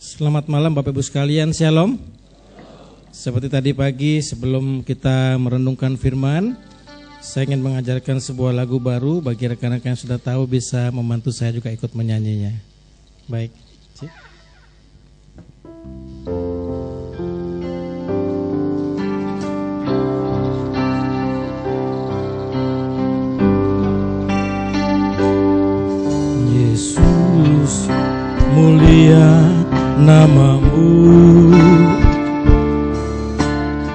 Selamat malam Bapak Ibu sekalian, Shalom. Seperti tadi pagi sebelum kita merenungkan firman, saya ingin mengajarkan sebuah lagu baru. Bagi rekan-rekan yang sudah tahu bisa membantu saya juga ikut menyanyinya. Baik. Yesus, mulia namamu,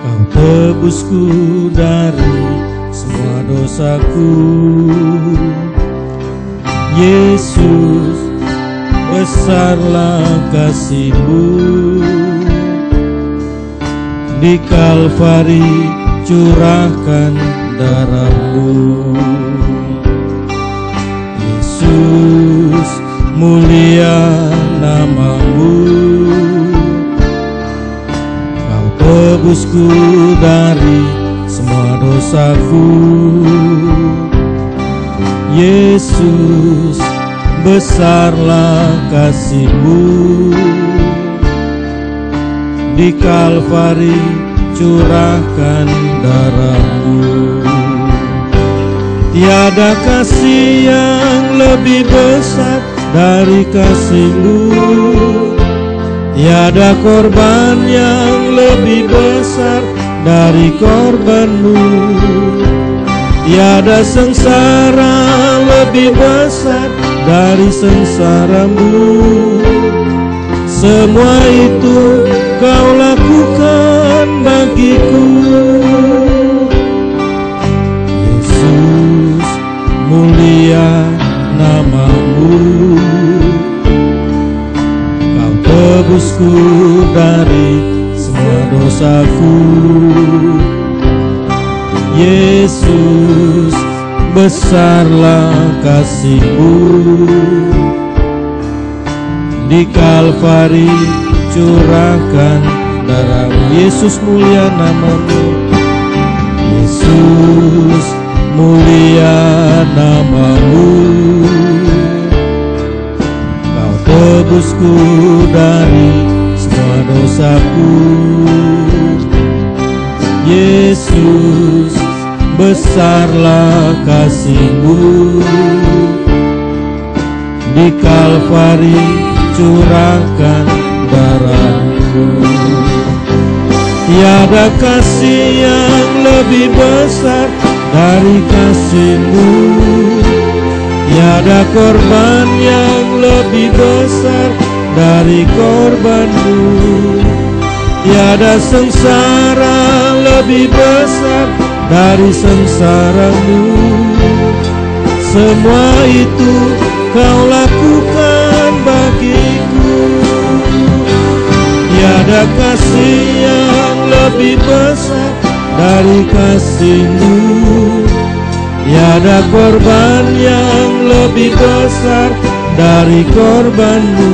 Kau tebusku dari semua dosaku. Yesus, besarlah kasih-Mu, di Kalvari curahkan darah-Mu. Yesus, mulia namamu, Kau tebusku dari semua dosaku. Yesus, besarlah kasih-Mu, di Kalvari curahkan darah-Mu. Tiada kasih yang lebih besar dari kasih-Mu, tiada korban yang lebih besar dari korban-Mu, tiada sengsara lebih besar dari sengsara-Mu. Semua itu Kau lakukan bagiku. Yesus, mulia namamu, Kau tebusku dari semua dosaku. Yesus, besarlah kasih-Mu, di Kalvari curahkan darah-Mu. Yesus, mulia namamu. Yesus, mulia namamu, Kau tebusku dari semua dosaku. Yesus, besarlah kasih-Mu, di Kalvari curahkan darah-Mu. Tiada kasih yang lebih besar dari kasih-Mu, tiada korban yang lebih besar dari korban-Mu, tiada sengsara lebih besar dari sengsara-Mu. Semua itu Kau lakukan bagiku. Tiada kasih yang lebih besar dari kasih-Mu, tiada korban yang lebih besar dari korban-Mu,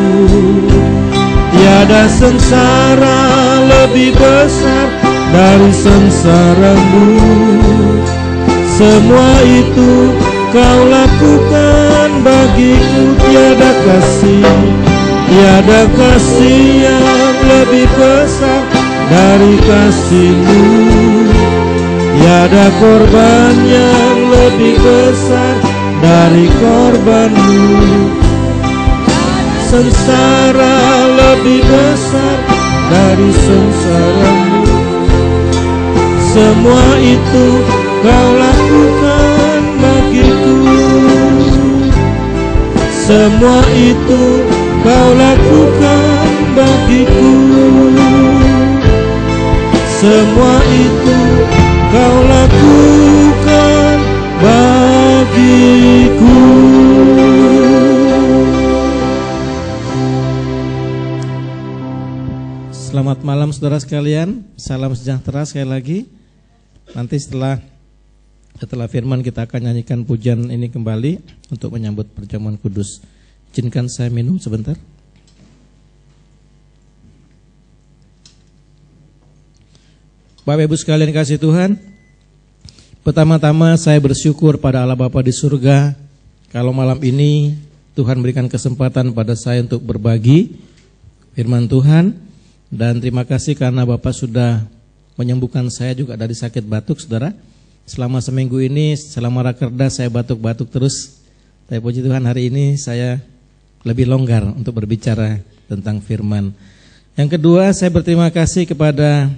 tiada sengsara lebih besar dari sengsara-Mu. Semua itu Kau lakukan bagiku. Tiada kasih yang lebih besar dari kasih-Mu, tiada korban yang lebih besar dari korban-Mu, sengsara lebih besar dari sengsara-Mu. Semua itu Kau lakukan bagiku. Semua itu Kau lakukan bagiku. Semua itu Kau lakukan bagiku. Selamat malam saudara sekalian. Salam sejahtera sekali lagi. Nanti setelah firman kita akan nyanyikan pujian ini kembali untuk menyambut perjamuan kudus. Izinkan saya minum sebentar. Bapak Ibu sekalian kasih Tuhan, pertama-tama saya bersyukur pada Allah Bapa di surga kalau malam ini Tuhan berikan kesempatan pada saya untuk berbagi firman Tuhan. Dan terima kasih karena Bapak sudah menyembuhkan saya juga dari sakit batuk, saudara. Selama seminggu ini, selama rakerda saya batuk-batuk terus. Tapi puji Tuhan hari ini saya lebih longgar untuk berbicara tentang firman. Yang kedua, saya berterima kasih kepada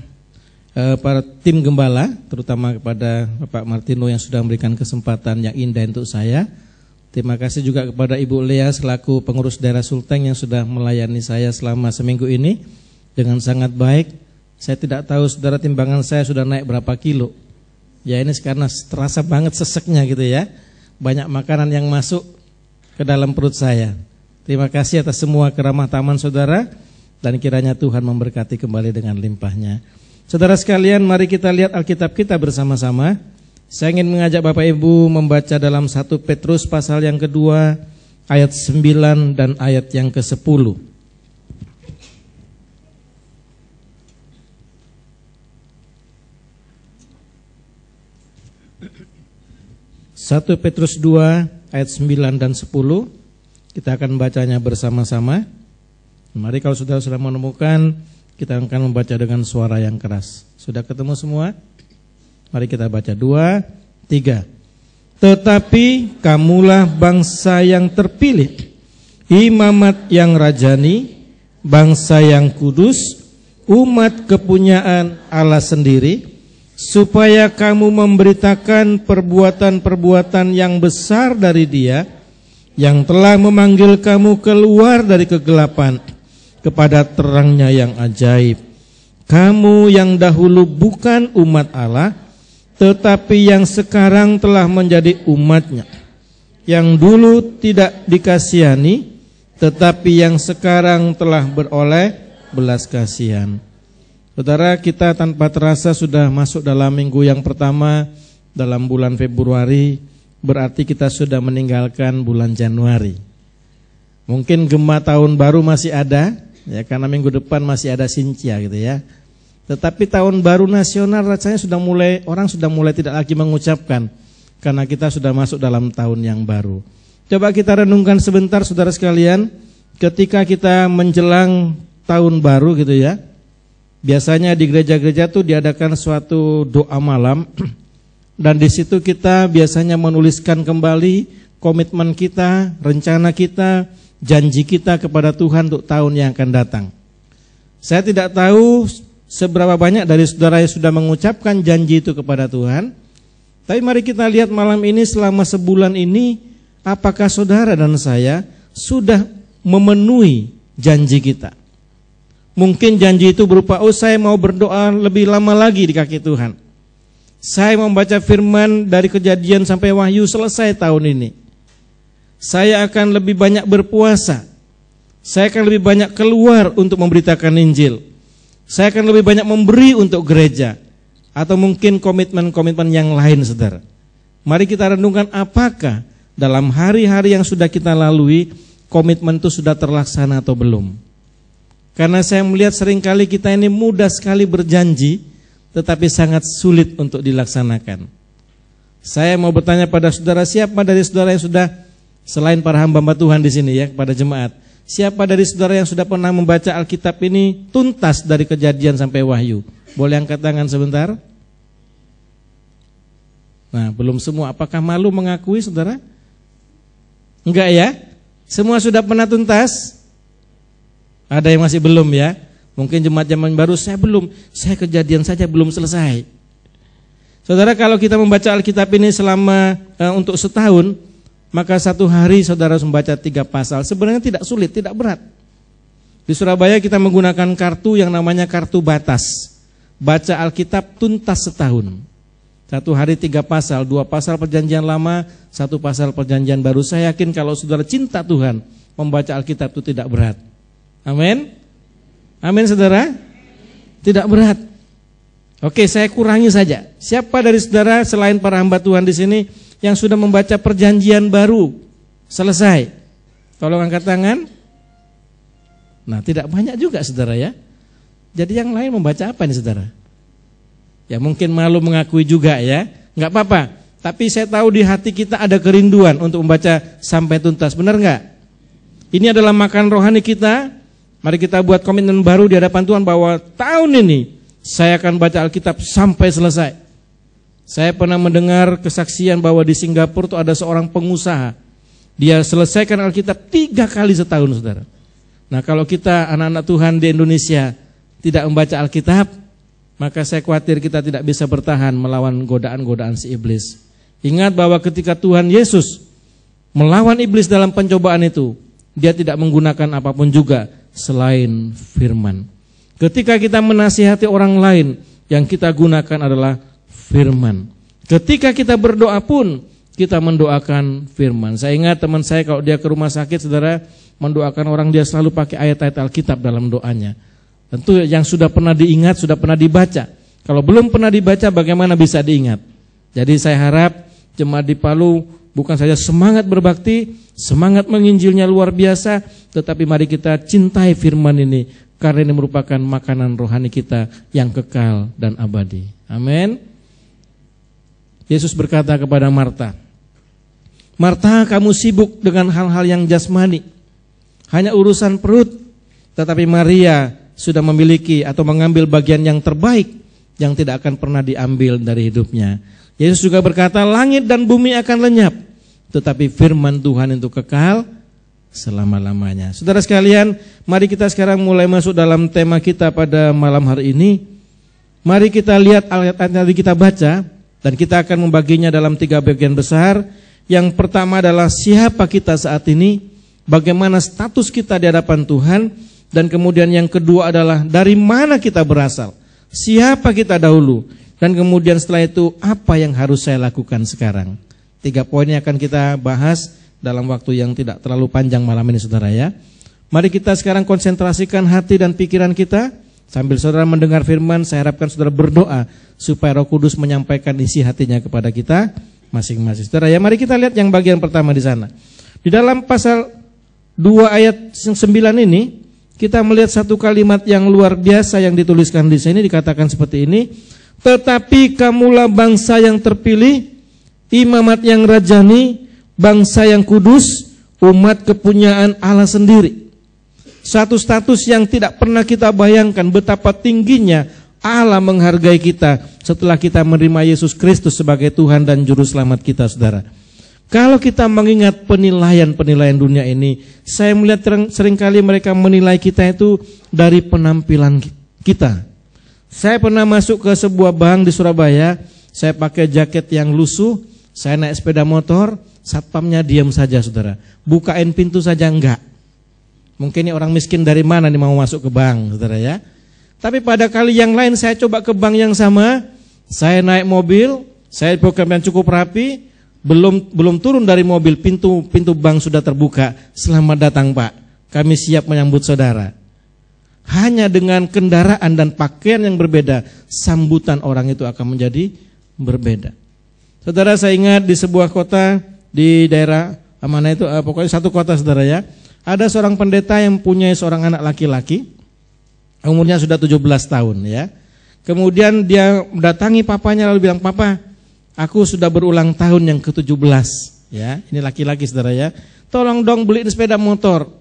para tim gembala, terutama kepada Bapak Martino yang sudah memberikan kesempatan yang indah untuk saya. Terima kasih juga kepada Ibu Lea selaku pengurus daerah Sulteng yang sudah melayani saya selama seminggu ini dengan sangat baik. Saya tidak tahu saudara timbangan saya sudah naik berapa kilo. Ya ini karena terasa banget seseknya gitu ya. Banyak makanan yang masuk ke dalam perut saya. Terima kasih atas semua keramah taman saudara. Dan kiranya Tuhan memberkati kembali dengan limpahnya. Saudara sekalian, mari kita lihat Alkitab kita bersama-sama. Saya ingin mengajak Bapak Ibu membaca dalam 1 Petrus pasal yang kedua, ayat 9 dan ayat yang ke-10. 1 Petrus 2 ayat 9 dan 10. Kita akan bacanya bersama-sama. Mari kalau sudah menemukan, kita akan membaca dengan suara yang keras. Sudah ketemu semua? Mari kita baca 2, 3. Tetapi kamulah bangsa yang terpilih, imamat yang rajani, bangsa yang kudus, umat kepunyaan Allah sendiri, supaya kamu memberitakan perbuatan-perbuatan yang besar dari Dia yang telah memanggil kamu keluar dari kegelapan kepada terangnya yang ajaib. Kamu yang dahulu bukan umat Allah, tetapi yang sekarang telah menjadi umat-Nya, yang dulu tidak dikasihani, tetapi yang sekarang telah beroleh belas kasihan. Saudara, kita tanpa terasa sudah masuk dalam minggu yang pertama dalam bulan Februari, berarti kita sudah meninggalkan bulan Januari. Mungkin gema tahun baru masih ada, ya karena minggu depan masih ada Sincia gitu ya. Tetapi tahun baru nasional rasanya orang sudah mulai tidak lagi mengucapkan, karena kita sudah masuk dalam tahun yang baru. Coba kita renungkan sebentar saudara sekalian, ketika kita menjelang tahun baru gitu ya. Biasanya di gereja-gereja itu diadakan suatu doa malam dan di situ kita biasanya menuliskan kembali komitmen kita, rencana kita, janji kita kepada Tuhan untuk tahun yang akan datang. Saya tidak tahu seberapa banyak dari saudara yang sudah mengucapkan janji itu kepada Tuhan. Tapi mari kita lihat malam ini selama sebulan ini apakah saudara dan saya sudah memenuhi janji kita. Mungkin janji itu berupa, saya mau berdoa lebih lama lagi di kaki Tuhan. Saya mau membaca firman dari Kejadian sampai Wahyu selesai tahun ini. Saya akan lebih banyak berpuasa. Saya akan lebih banyak keluar untuk memberitakan Injil. Saya akan lebih banyak memberi untuk gereja. Atau mungkin komitmen-komitmen yang lain saudara. Mari kita renungkan apakah dalam hari-hari yang sudah kita lalui, komitmen itu sudah terlaksana atau belum. Karena saya melihat seringkali kita ini mudah sekali berjanji, tetapi sangat sulit untuk dilaksanakan. Saya mau bertanya pada saudara, siapa dari saudara yang sudah, selain para hamba-hamba Tuhan di sini ya, kepada jemaat, siapa dari saudara yang sudah pernah membaca Alkitab ini tuntas dari Kejadian sampai Wahyu? Boleh angkat tangan sebentar? Nah, belum semua. Apakah malu mengakui saudara? Enggak ya? Semua sudah pernah tuntas? Ada yang masih belum ya? Mungkin jemaat zaman baru, saya Kejadian saja belum selesai. Saudara, kalau kita membaca Alkitab ini selama untuk setahun, maka satu hari saudara harus membaca 3 pasal. Sebenarnya tidak sulit, tidak berat. Di Surabaya kita menggunakan kartu yang namanya kartu batas. Baca Alkitab tuntas setahun. Satu hari 3 pasal, 2 pasal perjanjian lama, 1 pasal perjanjian baru. Saya yakin kalau saudara cinta Tuhan, membaca Alkitab itu tidak berat. Amin. Amin saudara. Tidak berat. Oke, saya kurangi saja. Siapa dari saudara selain para hamba Tuhan di sini yang sudah membaca perjanjian baru selesai? Tolong angkat tangan. Nah, tidak banyak juga saudara ya. Jadi yang lain membaca apa nih saudara? Ya mungkin malu mengakui juga ya. Enggak apa-apa. Tapi saya tahu di hati kita ada kerinduan untuk membaca sampai tuntas. Benar enggak? Ini adalah makan rohani kita. Mari kita buat komitmen baru di hadapan Tuhan bahwa tahun ini saya akan baca Alkitab sampai selesai. Saya pernah mendengar kesaksian bahwa di Singapura itu ada seorang pengusaha. Dia selesaikan Alkitab 3 kali setahun, saudara. Nah, kalau kita anak-anak Tuhan di Indonesia tidak membaca Alkitab, maka saya khawatir kita tidak bisa bertahan melawan godaan-godaan si iblis. Ingat bahwa ketika Tuhan Yesus melawan iblis dalam pencobaan itu, dia tidak menggunakan apapun juga selain firman. Ketika kita menasihati orang lain, yang kita gunakan adalah firman. Ketika kita berdoa pun, kita mendoakan firman. Saya ingat teman saya kalau dia ke rumah sakit, saudara, mendoakan orang, dia selalu pakai ayat-ayat Alkitab dalam doanya. Tentu yang sudah pernah diingat, sudah pernah dibaca. Kalau belum pernah dibaca, bagaimana bisa diingat? Jadi saya harap jemaat di Palu bukan saja semangat berbakti, semangat menginjilnya luar biasa, tetapi mari kita cintai firman ini, karena ini merupakan makanan rohani kita yang kekal dan abadi. Amin. Yesus berkata kepada Marta, Marta, kamu sibuk dengan hal-hal yang jasmani, hanya urusan perut, tetapi Maria sudah memiliki atau mengambil bagian yang terbaik yang tidak akan pernah diambil dari hidupnya. Yesus juga berkata, langit dan bumi akan lenyap, tetapi firman Tuhan itu kekal selama-lamanya. Saudara sekalian, mari kita sekarang mulai masuk dalam tema kita pada malam hari ini. Mari kita lihat ayat-ayat yang tadi kita baca, dan kita akan membaginya dalam 3 bagian besar. Yang pertama adalah siapa kita saat ini, bagaimana status kita di hadapan Tuhan, dan kemudian yang kedua adalah dari mana kita berasal, siapa kita dahulu, dan kemudian setelah itu apa yang harus saya lakukan sekarang. 3 poin yang akan kita bahas dalam waktu yang tidak terlalu panjang malam ini, saudara ya. Mari kita sekarang konsentrasikan hati dan pikiran kita. Sambil saudara mendengar firman, saya harapkan saudara berdoa supaya Roh Kudus menyampaikan isi hatinya kepada kita masing-masing. Saudara ya, mari kita lihat yang bagian pertama di sana. Di dalam pasal 2 ayat 9 ini, kita melihat satu kalimat yang luar biasa yang dituliskan di sini, dikatakan seperti ini, tetapi kamulah bangsa yang terpilih, imamat yang rajani, bangsa yang kudus, umat kepunyaan Allah sendiri. Satu status yang tidak pernah kita bayangkan betapa tingginya Allah menghargai kita setelah kita menerima Yesus Kristus sebagai Tuhan dan Juru Selamat kita, saudara. Kalau kita mengingat penilaian-penilaian dunia ini, saya melihat seringkali mereka menilai kita itu dari penampilan kita. Saya pernah masuk ke sebuah bank di Surabaya, saya pakai jaket yang lusuh, saya naik sepeda motor, satpamnya diam saja, saudara. Bukain pintu saja enggak. Mungkin ini orang miskin dari mana nih mau masuk ke bank, saudara ya. Tapi pada kali yang lain saya coba ke bank yang sama, saya naik mobil, saya program yang cukup rapi, belum turun dari mobil, pintu bank sudah terbuka. Selamat datang Pak, kami siap menyambut saudara. Hanya dengan kendaraan dan pakaian yang berbeda, sambutan orang itu akan menjadi berbeda. Saudara, saya ingat di sebuah kota di daerah mana itu, pokoknya satu kota, saudara ya, ada seorang pendeta yang punya seorang anak laki-laki, umurnya sudah 17 tahun ya. Kemudian dia mendatangi papanya lalu bilang, Papa, aku sudah berulang tahun yang ke-17 ya. Ini laki-laki, saudara ya. Tolong dong beliin sepeda motor.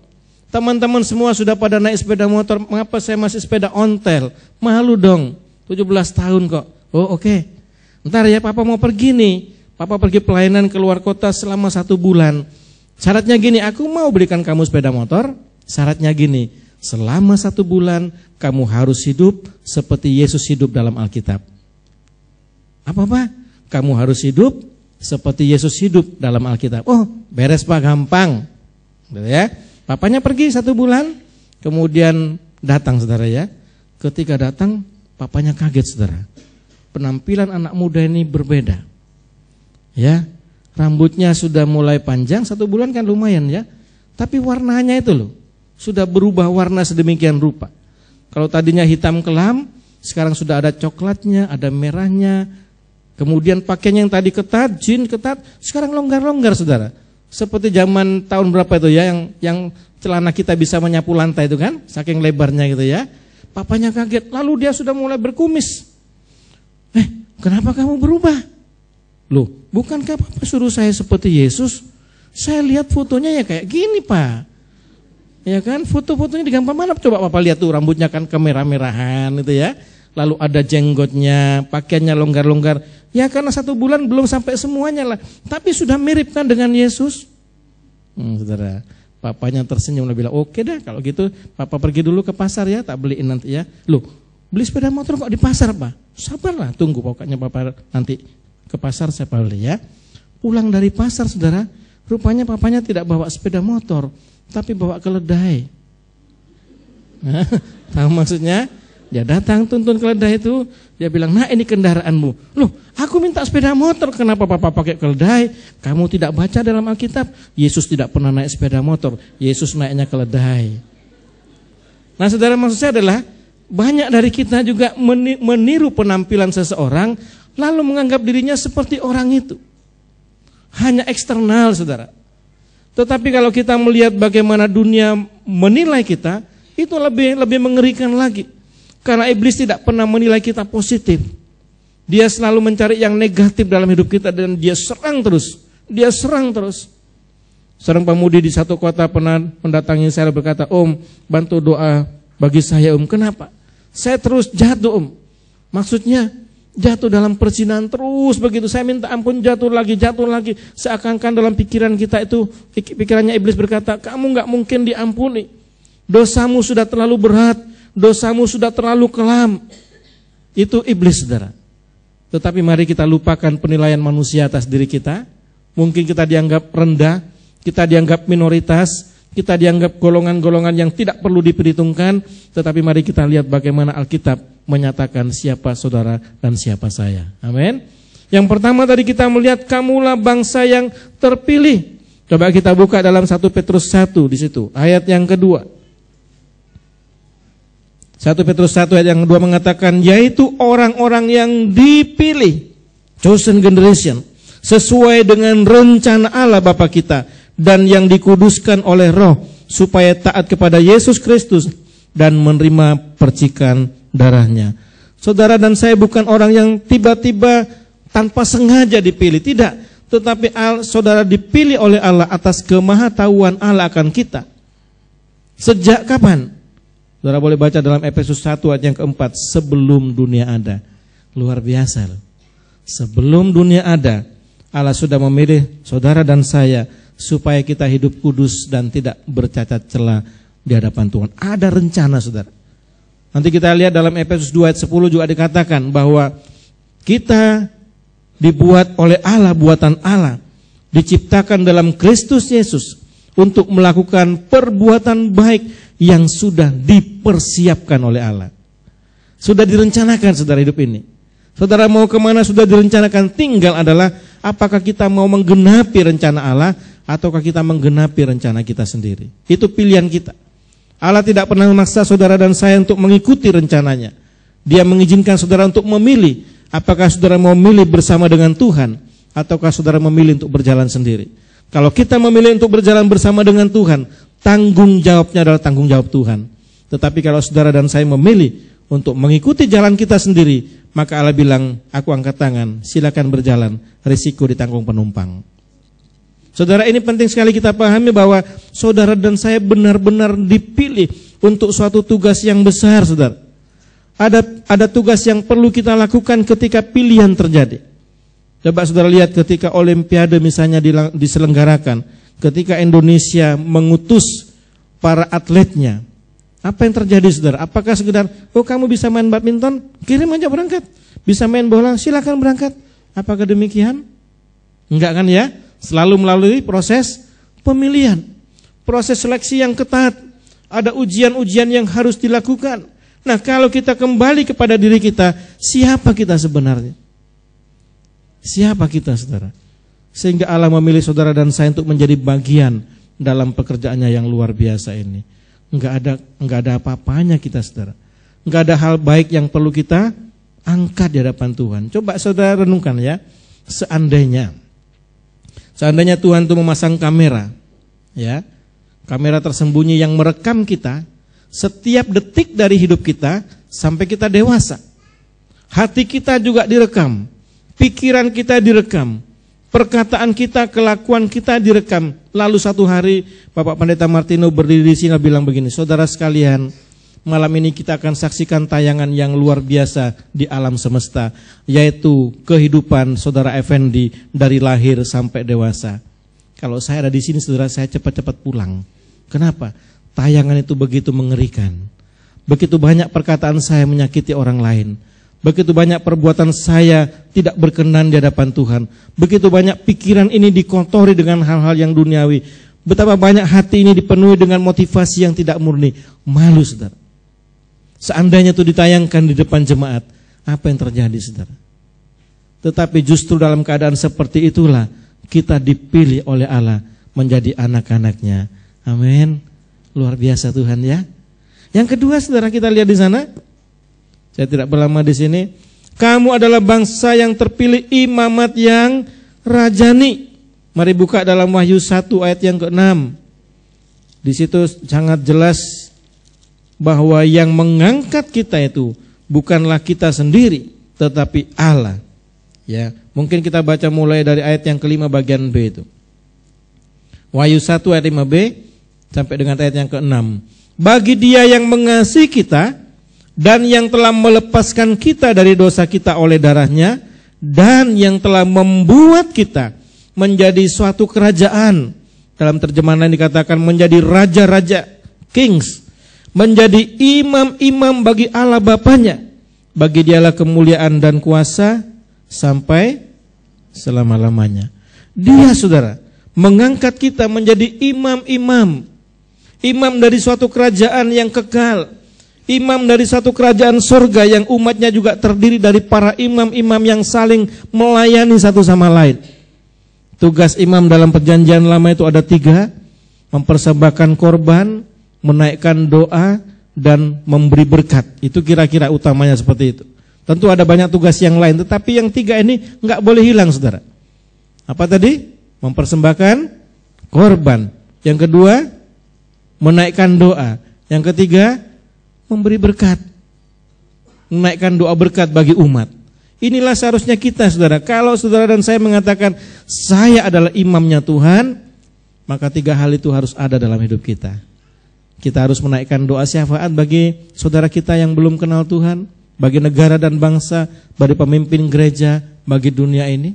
Teman-teman semua sudah pada naik sepeda motor, mengapa saya masih sepeda ontel? Malu dong, 17 tahun kok. Oh oke. Ntar ya Papa mau pergi nih. Papa pergi pelayanan keluar kota selama 1 bulan. Syaratnya gini, aku mau belikan kamu sepeda motor. Syaratnya gini, selama 1 bulan kamu harus hidup seperti Yesus hidup dalam Alkitab. Apa Pak? Kamu harus hidup seperti Yesus hidup dalam Alkitab. Oh, beres Pak, gampang. Ya. Papanya pergi 1 bulan, kemudian datang, saudara ya. Ketika datang, papanya kaget, saudara. Penampilan anak muda ini berbeda. Ya, rambutnya sudah mulai panjang, 1 bulan kan lumayan ya. Tapi warnanya itu loh, sudah berubah warna sedemikian rupa. Kalau tadinya hitam kelam, sekarang sudah ada coklatnya, ada merahnya. Kemudian pakaian yang tadi ketat, jeans ketat, sekarang longgar-longgar, saudara. Seperti zaman tahun berapa itu ya, yang celana kita bisa menyapu lantai itu kan, saking lebarnya gitu ya. Papanya kaget, lalu dia sudah mulai berkumis. Kenapa kamu berubah? Loh, bukankah Papa suruh saya seperti Yesus? Saya lihat fotonya ya kayak gini Pak. Ya kan, foto-fotonya di gambar mana? Coba Bapak lihat tuh, rambutnya kan kemerah-merahan itu ya. Lalu ada jenggotnya, pakaiannya longgar-longgar. Ya karena 1 bulan belum sampai semuanya lah. Tapi sudah mirip kan dengan Yesus. Saudara, papanya tersenyum dan bilang, oke dah kalau gitu Papa pergi dulu ke pasar ya, tak beliin nanti ya. Loh, beli sepeda motor kok di pasar Pak? Sabarlah, tunggu pokoknya Papa nanti ke pasar saya beli ya. Pulang dari pasar saudara, rupanya papanya tidak bawa sepeda motor, tapi bawa keledai. Tahu maksudnya? Dia datang tuntun keledai itu, dia bilang, nah ini kendaraanmu. Loh, aku minta sepeda motor, kenapa Papa pakai keledai? Kamu tidak baca dalam Alkitab, Yesus tidak pernah naik sepeda motor, Yesus naiknya keledai. Nah saudara, maksud saya adalah, banyak dari kita juga meniru penampilan seseorang, lalu menganggap dirinya seperti orang itu. Hanya eksternal saudara. Tetapi kalau kita melihat bagaimana dunia menilai kita, itu lebih mengerikan lagi. Karena iblis tidak pernah menilai kita positif. Dia selalu mencari yang negatif dalam hidup kita dan dia serang terus. Dia serang terus. Seorang pemudi di satu kota pernah mendatangi saya berkata, Om, bantu doa bagi saya Om. Kenapa? Saya terus jatuh Om. Maksudnya jatuh dalam perzinahan terus begitu. Saya minta ampun, jatuh lagi. Seakan-akan dalam pikiran kita itu, pikirannya iblis berkata, kamu gak mungkin diampuni. Dosamu sudah terlalu berat. Dosamu sudah terlalu kelam. Itu iblis saudara. Tetapi mari kita lupakan penilaian manusia atas diri kita. Mungkin kita dianggap rendah, kita dianggap minoritas, kita dianggap golongan-golongan yang tidak perlu diperhitungkan. Tetapi mari kita lihat bagaimana Alkitab menyatakan siapa saudara dan siapa saya. Amin. Yang pertama tadi kita melihat kamulah bangsa yang terpilih. Coba kita buka dalam 1 Petrus 1 di situ, ayat yang kedua. 1 Petrus 1 ayat yang kedua mengatakan, yaitu orang-orang yang dipilih, chosen generation, sesuai dengan rencana Allah Bapa kita, dan yang dikuduskan oleh Roh, supaya taat kepada Yesus Kristus dan menerima percikan darahnya. Saudara dan saya bukan orang yang tiba-tiba tanpa sengaja dipilih, tidak. Tetapi saudara dipilih oleh Allah atas kemahatauan Allah akan kita. Sejak kapan? Saudara boleh baca dalam Efesus 1 ayat yang keempat, sebelum dunia ada. Luar biasa. Sebelum dunia ada, Allah sudah memilih saudara dan saya supaya kita hidup kudus dan tidak bercacat celah di hadapan Tuhan. Ada rencana saudara. Nanti kita lihat dalam Efesus 2 ayat 10 juga dikatakan bahwa kita dibuat oleh Allah, buatan Allah, diciptakan dalam Kristus Yesus untuk melakukan perbuatan baik yang sudah dipersiapkan oleh Allah. Sudah direncanakan saudara hidup ini. Saudara mau kemana sudah direncanakan, tinggal adalah apakah kita mau menggenapi rencana Allah ataukah kita menggenapi rencana kita sendiri. Itu pilihan kita. Allah tidak pernah memaksa saudara dan saya untuk mengikuti rencananya. Dia mengizinkan saudara untuk memilih apakah saudara mau memilih bersama dengan Tuhan ataukah saudara memilih untuk berjalan sendiri. Kalau kita memilih untuk berjalan bersama dengan Tuhan, tanggung jawabnya adalah tanggung jawab Tuhan. Tetapi kalau saudara dan saya memilih untuk mengikuti jalan kita sendiri, maka Allah bilang, aku angkat tangan, silakan berjalan, risiko ditanggung penumpang. Saudara, ini penting sekali kita pahami bahwa saudara dan saya benar-benar dipilih untuk suatu tugas yang besar, saudara. Ada tugas yang perlu kita lakukan ketika pilihan terjadi. Coba saudara lihat ketika Olimpiade misalnya diselenggarakan, ketika Indonesia mengutus para atletnya, apa yang terjadi saudara? Apakah sekedar, oh kamu bisa main badminton, kirim aja berangkat. Bisa main bola, silakan berangkat. Apakah demikian? Enggak kan ya? Selalu melalui proses pemilihan, proses seleksi yang ketat. Ada ujian-ujian yang harus dilakukan. Nah kalau kita kembali kepada diri kita, siapa kita sebenarnya? Siapa kita saudara? Sehingga Allah memilih saudara dan saya untuk menjadi bagian dalam pekerjaannya yang luar biasa ini. Enggak ada apa-apanya kita saudara. Enggak ada hal baik yang perlu kita angkat di hadapan Tuhan. Coba saudara renungkan ya. Seandainya Tuhan itu memasang kamera, ya, kamera tersembunyi yang merekam kita setiap detik dari hidup kita sampai kita dewasa. Hati kita juga direkam, pikiran kita direkam, Perkataan kita, kelakuan kita direkam. Lalu satu hari Bapak Pendeta Martino berdiri di sini bilang begini, saudara sekalian, malam ini kita akan saksikan tayangan yang luar biasa di alam semesta, yaitu kehidupan saudara Effendi dari lahir sampai dewasa. Kalau saya ada di sini, saudara, saya cepat-cepat pulang. Kenapa? Tayangan itu begitu mengerikan. Begitu banyak perkataan saya menyakiti orang lain. Begitu banyak perbuatan saya tidak berkenan di hadapan Tuhan. Begitu banyak pikiran ini dikotori dengan hal-hal yang duniawi. Betapa banyak hati ini dipenuhi dengan motivasi yang tidak murni. Malu, saudara. Seandainya itu ditayangkan di depan jemaat, apa yang terjadi, saudara? Tetapi justru dalam keadaan seperti itulah kita dipilih oleh Allah menjadi anak-anaknya. Amin. Luar biasa Tuhan ya. Yang kedua, saudara, kita lihat di sana. Saya tidak berlama di sini. Kamu adalah bangsa yang terpilih, imamat yang rajani. Mari buka dalam Wahyu 1 ayat yang ke-6. Di situ sangat jelas bahwa yang mengangkat kita itu bukanlah kita sendiri, tetapi Allah. Ya, mungkin kita baca mulai dari ayat yang ke-5 bagian B itu. Wahyu 1 ayat 5b sampai dengan ayat yang ke-6. Bagi Dia yang mengasihi kita dan yang telah melepaskan kita dari dosa kita oleh darahnya, dan yang telah membuat kita menjadi suatu kerajaan. Dalam terjemahan lain dikatakan menjadi raja-raja, kings, menjadi imam-imam bagi Allah Bapanya. Bagi Dialah kemuliaan dan kuasa sampai selama-lamanya. Dia, saudara, mengangkat kita menjadi imam-imam, imam dari suatu kerajaan yang kekal, imam dari satu kerajaan surga yang umatnya juga terdiri dari para imam-imam yang saling melayani satu sama lain. Tugas imam dalam perjanjian lama itu ada 3, mempersembahkan korban, menaikkan doa, dan memberi berkat. Itu kira-kira utamanya seperti itu. Tentu ada banyak tugas yang lain, tetapi yang 3 ini enggak boleh hilang, saudara. Apa tadi? Mempersembahkan korban. Yang kedua, menaikkan doa. Yang ketiga, memberi berkat, menaikkan doa berkat bagi umat. Inilah seharusnya kita, saudara. Kalau saudara dan saya mengatakan saya adalah imamnya Tuhan, maka 3 hal itu harus ada dalam hidup kita. Kita harus menaikkan doa syafaat bagi saudara kita yang belum kenal Tuhan, bagi negara dan bangsa, bagi pemimpin gereja, bagi dunia ini.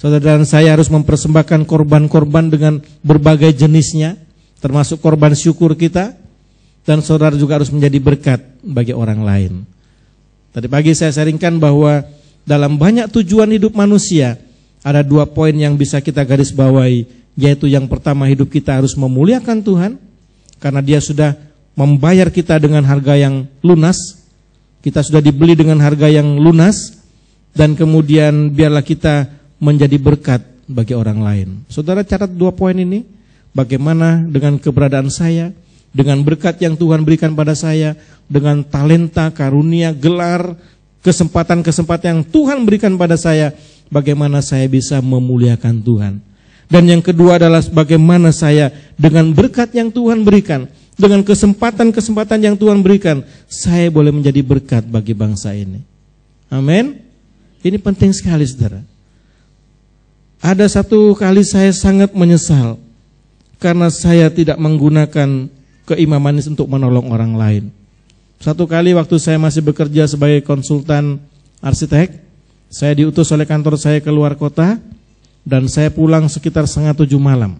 Saudara dan saya harus mempersembahkan korban-korban dengan berbagai jenisnya, termasuk korban syukur kita. Dan saudara juga harus menjadi berkat bagi orang lain. Tadi pagi saya sharingkan bahwa dalam banyak tujuan hidup manusia, ada 2 poin yang bisa kita garis bawahi, yaitu yang pertama, hidup kita harus memuliakan Tuhan, karena Dia sudah membayar kita dengan harga yang lunas. Kita sudah dibeli dengan harga yang lunas, dan kemudian biarlah kita menjadi berkat bagi orang lain. Saudara catat 2 poin ini, bagaimana dengan keberadaan saya, dengan berkat yang Tuhan berikan pada saya, dengan talenta, karunia, gelar, kesempatan-kesempatan yang Tuhan berikan pada saya, bagaimana saya bisa memuliakan Tuhan. Dan yang kedua adalah bagaimana saya dengan berkat yang Tuhan berikan, dengan kesempatan-kesempatan yang Tuhan berikan, saya boleh menjadi berkat bagi bangsa ini. Amin. Ini penting sekali, saudara. Ada satu kali saya sangat menyesal karena saya tidak menggunakan keimaman ini untuk menolong orang lain. Satu kali waktu saya masih bekerja sebagai konsultan arsitek, saya diutus oleh kantor saya ke luar kota, dan saya pulang sekitar 6:30 malam.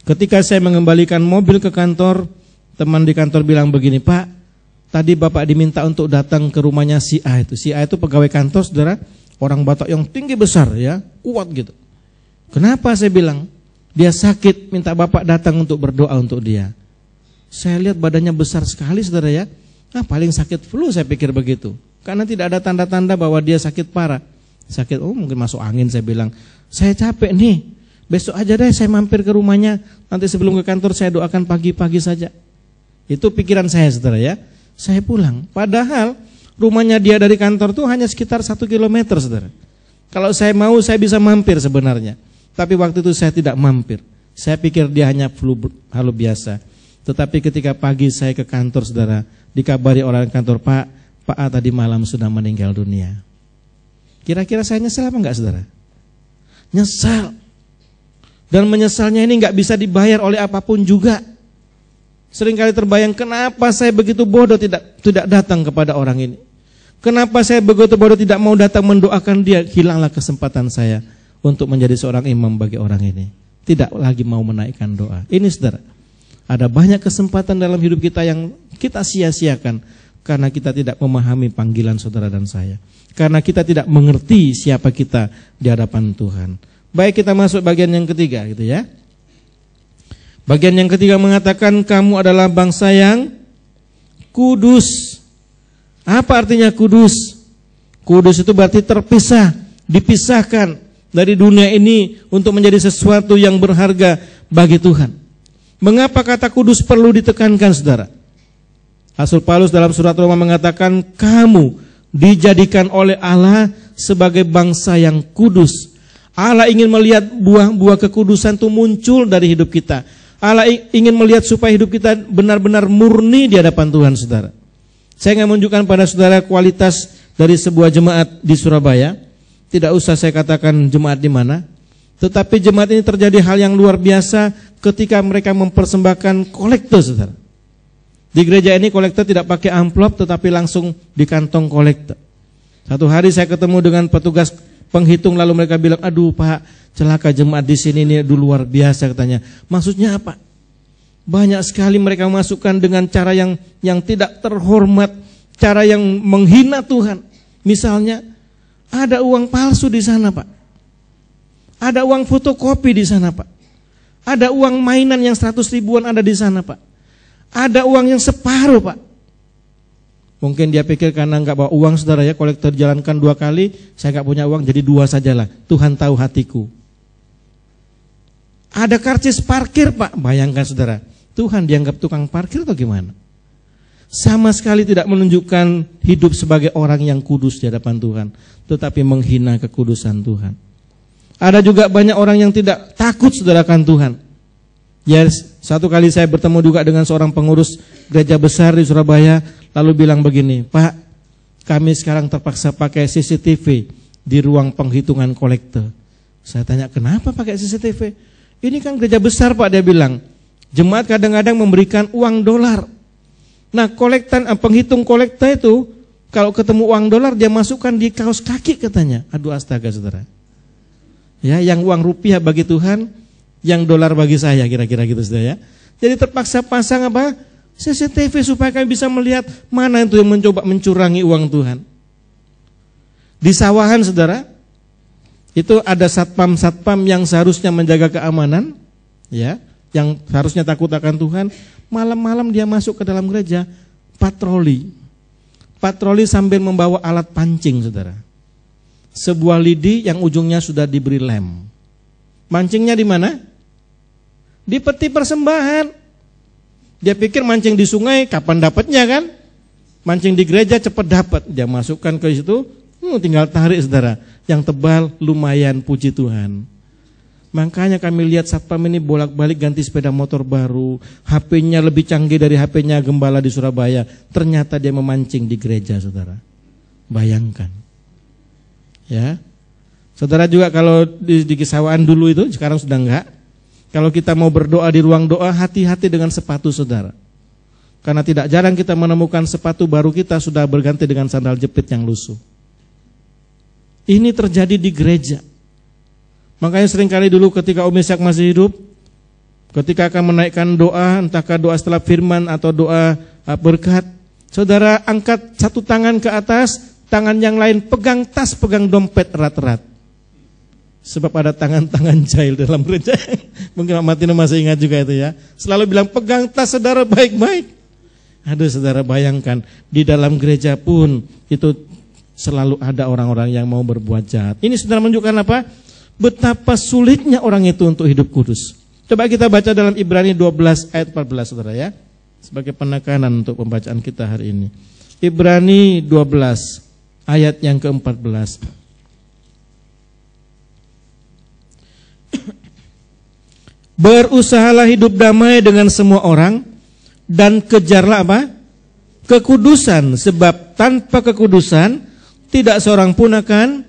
Ketika saya mengembalikan mobil ke kantor, teman di kantor bilang begini, Pak, tadi Bapak diminta untuk datang ke rumahnya si A itu. Si A itu pegawai kantor, saudara, orang Batak yang tinggi besar ya, kuat gitu. Kenapa? Saya bilang, dia sakit, minta Bapak datang untuk berdoa untuk dia. Saya lihat badannya besar sekali, saudara ya. Paling sakit flu, saya pikir begitu. Karena tidak ada tanda-tanda bahwa dia sakit parah. Sakit, mungkin masuk angin, saya bilang. Saya capek nih, besok aja deh saya mampir ke rumahnya. Nanti sebelum ke kantor saya doakan pagi-pagi saja. Itu pikiran saya, saudara ya. Saya pulang, padahal rumahnya dia dari kantor tuh hanya sekitar 1 kilometer, saudara. Kalau saya mau, saya bisa mampir sebenarnya. Tapi waktu itu saya tidak mampir. Saya pikir dia hanya flu halu biasa. Tetapi ketika pagi saya ke kantor, saudara, dikabari orang kantor, Pak A tadi malam sudah meninggal dunia. Kira-kira saya nyesel apa enggak, saudara? Nyesal. Dan menyesalnya ini nggak bisa dibayar oleh apapun juga. Seringkali terbayang, kenapa saya begitu bodoh tidak datang kepada orang ini. Kenapa saya begitu bodoh tidak mau datang mendoakan dia. Hilanglah kesempatan saya untuk menjadi seorang imam bagi orang ini. Tidak lagi mau menaikkan doa. Ini saudara, ada banyak kesempatan dalam hidup kita yang kita sia-siakan karena kita tidak memahami panggilan saudara dan saya. Karena kita tidak mengerti siapa kita di hadapan Tuhan. Baik, kita masuk bagian yang ketiga gitu ya. Bagian yang ketiga mengatakan kamu adalah bangsa yang kudus. Apa artinya kudus? Kudus itu berarti terpisah, dipisahkan dari dunia ini untuk menjadi sesuatu yang berharga bagi Tuhan. Mengapa kata kudus perlu ditekankan saudara? Rasul Paulus dalam surat Roma mengatakan kamu dijadikan oleh Allah sebagai bangsa yang kudus. Allah ingin melihat buah-buah kekudusan itu muncul dari hidup kita. Allah ingin melihat supaya hidup kita benar-benar murni di hadapan Tuhan saudara. Saya ingin menunjukkan pada saudara kualitas dari sebuah jemaat di Surabaya. Tidak usah saya katakan jemaat di mana. Tetapi jemaat ini terjadi hal yang luar biasa ketika mereka mempersembahkan kolekte saudara. Di gereja ini kolekte tidak pakai amplop tetapi langsung di kantong kolekte. Satu hari saya ketemu dengan petugas penghitung lalu mereka bilang, aduh Pak, celaka jemaat di sini ini luar biasa katanya. Maksudnya apa? Banyak sekali mereka masukkan dengan cara yang tidak terhormat, cara yang menghina Tuhan. Misalnya ada uang palsu di sana Pak. Ada uang fotokopi di sana Pak. Ada uang mainan yang 100 ribuan ada di sana Pak. Ada uang yang separuh Pak. Mungkin dia pikir karena enggak bawa uang saudara ya, kolektor jalankan 2 kali, saya enggak punya uang jadi 2 sajalah. Tuhan tahu hatiku. Ada karcis parkir Pak, bayangkan saudara. Tuhan dianggap tukang parkir atau gimana? Sama sekali tidak menunjukkan hidup sebagai orang yang kudus di hadapan Tuhan, tetapi menghina kekudusan Tuhan. Ada juga banyak orang yang tidak takut saudara akan Tuhan. Ya, satu kali saya bertemu juga dengan seorang pengurus gereja besar di Surabaya, lalu bilang begini, Pak, kami sekarang terpaksa pakai CCTV di ruang penghitungan kolekte. Saya tanya, kenapa pakai CCTV? Ini kan gereja besar Pak, dia bilang. Jemaat kadang-kadang memberikan uang dolar. Nah, penghitung kolekte itu, kalau ketemu uang dolar, dia masukkan di kaos kaki katanya. Aduh astaga saudara. Ya, yang uang rupiah bagi Tuhan, yang dolar bagi saya, kira-kira gitu saudara ya. Jadi terpaksa pasang apa? CCTV supaya kami bisa melihat mana itu yang mencoba mencurangi uang Tuhan. Di sawahan saudara, itu ada satpam-satpam yang seharusnya menjaga keamanan, ya, yang seharusnya takut akan Tuhan. Malam-malam dia masuk ke dalam gereja, patroli sambil membawa alat pancing saudara. Sebuah lidi yang ujungnya sudah diberi lem. Mancingnya di mana? Di peti persembahan. Dia pikir mancing di sungai kapan dapatnya kan? Mancing di gereja cepat dapat. Dia masukkan ke situ, tinggal tarik saudara. Yang tebal lumayan, puji Tuhan. Makanya kami lihat satpam ini bolak-balik ganti sepeda motor baru. HP-nya lebih canggih dari HP-nya gembala di Surabaya. Ternyata dia memancing di gereja saudara. Bayangkan. Ya, saudara juga kalau di Kisawaan dulu itu, sekarang sudah enggak. Kalau kita mau berdoa di ruang doa, hati-hati dengan sepatu saudara. Karena tidak jarang kita menemukan sepatu baru kita sudah berganti dengan sandal jepit yang lusuh. Ini terjadi di gereja. Makanya seringkali dulu ketika Om Ishak masih hidup, ketika akan menaikkan doa, entahkah doa setelah firman atau doa berkat, saudara angkat satu tangan ke atas, tangan yang lain pegang tas, pegang dompet erat-erat. Sebab ada tangan-tangan jahil dalam gereja. Mungkin Pak Martino masih ingat juga itu ya. Selalu bilang pegang tas saudara baik-baik. Aduh saudara bayangkan, di dalam gereja pun itu selalu ada orang-orang yang mau berbuat jahat. Ini saudara menunjukkan apa? Betapa sulitnya orang itu untuk hidup kudus. Coba kita baca dalam Ibrani 12 ayat 14 saudara ya. Sebagai penekanan untuk pembacaan kita hari ini. Ibrani 12 ayat yang ke-14. Berusahalah hidup damai dengan semua orang dan kejarlah apa? Kekudusan, sebab tanpa kekudusan tidak seorang pun akan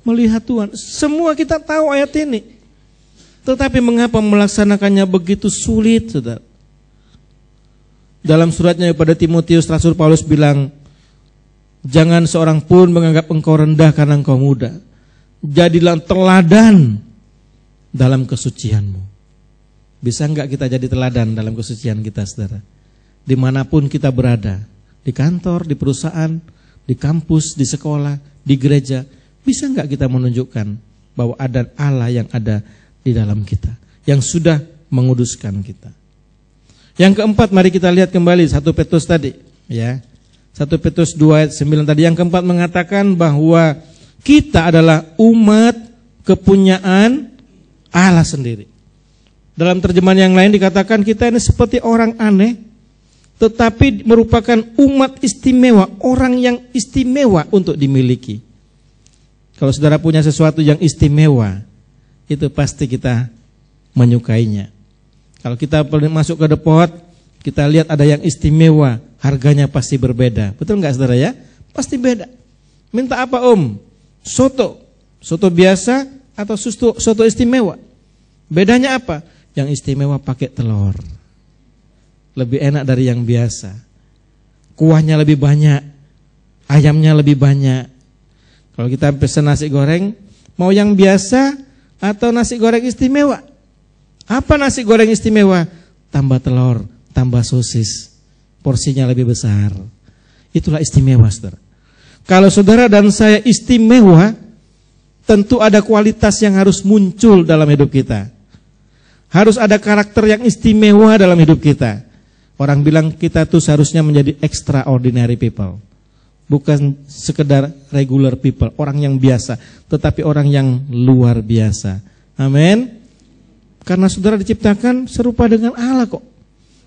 melihat Tuhan. Semua kita tahu ayat ini. Tetapi mengapa melaksanakannya begitu sulit, saudara? Dalam suratnya kepada Timotius, Rasul Paulus bilang, jangan seorang pun menganggap engkau rendah karena engkau muda. Jadilah teladan dalam kesucianmu. Bisa enggak kita jadi teladan dalam kesucian kita, saudara? Dimanapun kita berada, di kantor, di perusahaan, di kampus, di sekolah, di gereja, bisa enggak kita menunjukkan bahwa ada Allah yang ada di dalam kita, yang sudah menguduskan kita. Yang keempat, mari kita lihat kembali 1 Petrus tadi, ya. 1 Petrus 2 ayat 9 tadi. Yang keempat mengatakan bahwa kita adalah umat kepunyaan Allah sendiri. Dalam terjemahan yang lain dikatakan kita ini seperti orang aneh, tetapi merupakan umat istimewa, orang yang istimewa untuk dimiliki. Kalau saudara punya sesuatu yang istimewa, itu pasti kita menyukainya. Kalau kita masuk ke depot, kita lihat ada yang istimewa, harganya pasti berbeda. Betul nggak, saudara ya? Pasti beda. Minta apa, Om? Soto. Soto biasa atau soto istimewa? Bedanya apa? Yang istimewa pakai telur. Lebih enak dari yang biasa. Kuahnya lebih banyak, ayamnya lebih banyak. Kalau kita pesan nasi goreng, mau yang biasa atau nasi goreng istimewa? Apa nasi goreng istimewa? Tambah telur, tambah sosis, porsinya lebih besar. Itulah istimewa, saudara. Kalau saudara dan saya istimewa, tentu ada kualitas yang harus muncul dalam hidup kita. Harus ada karakter yang istimewa dalam hidup kita. Orang bilang kita tuh seharusnya menjadi extraordinary people. Bukan sekedar regular people, orang yang biasa, tetapi orang yang luar biasa. Amin. Karena saudara diciptakan serupa dengan Allah kok.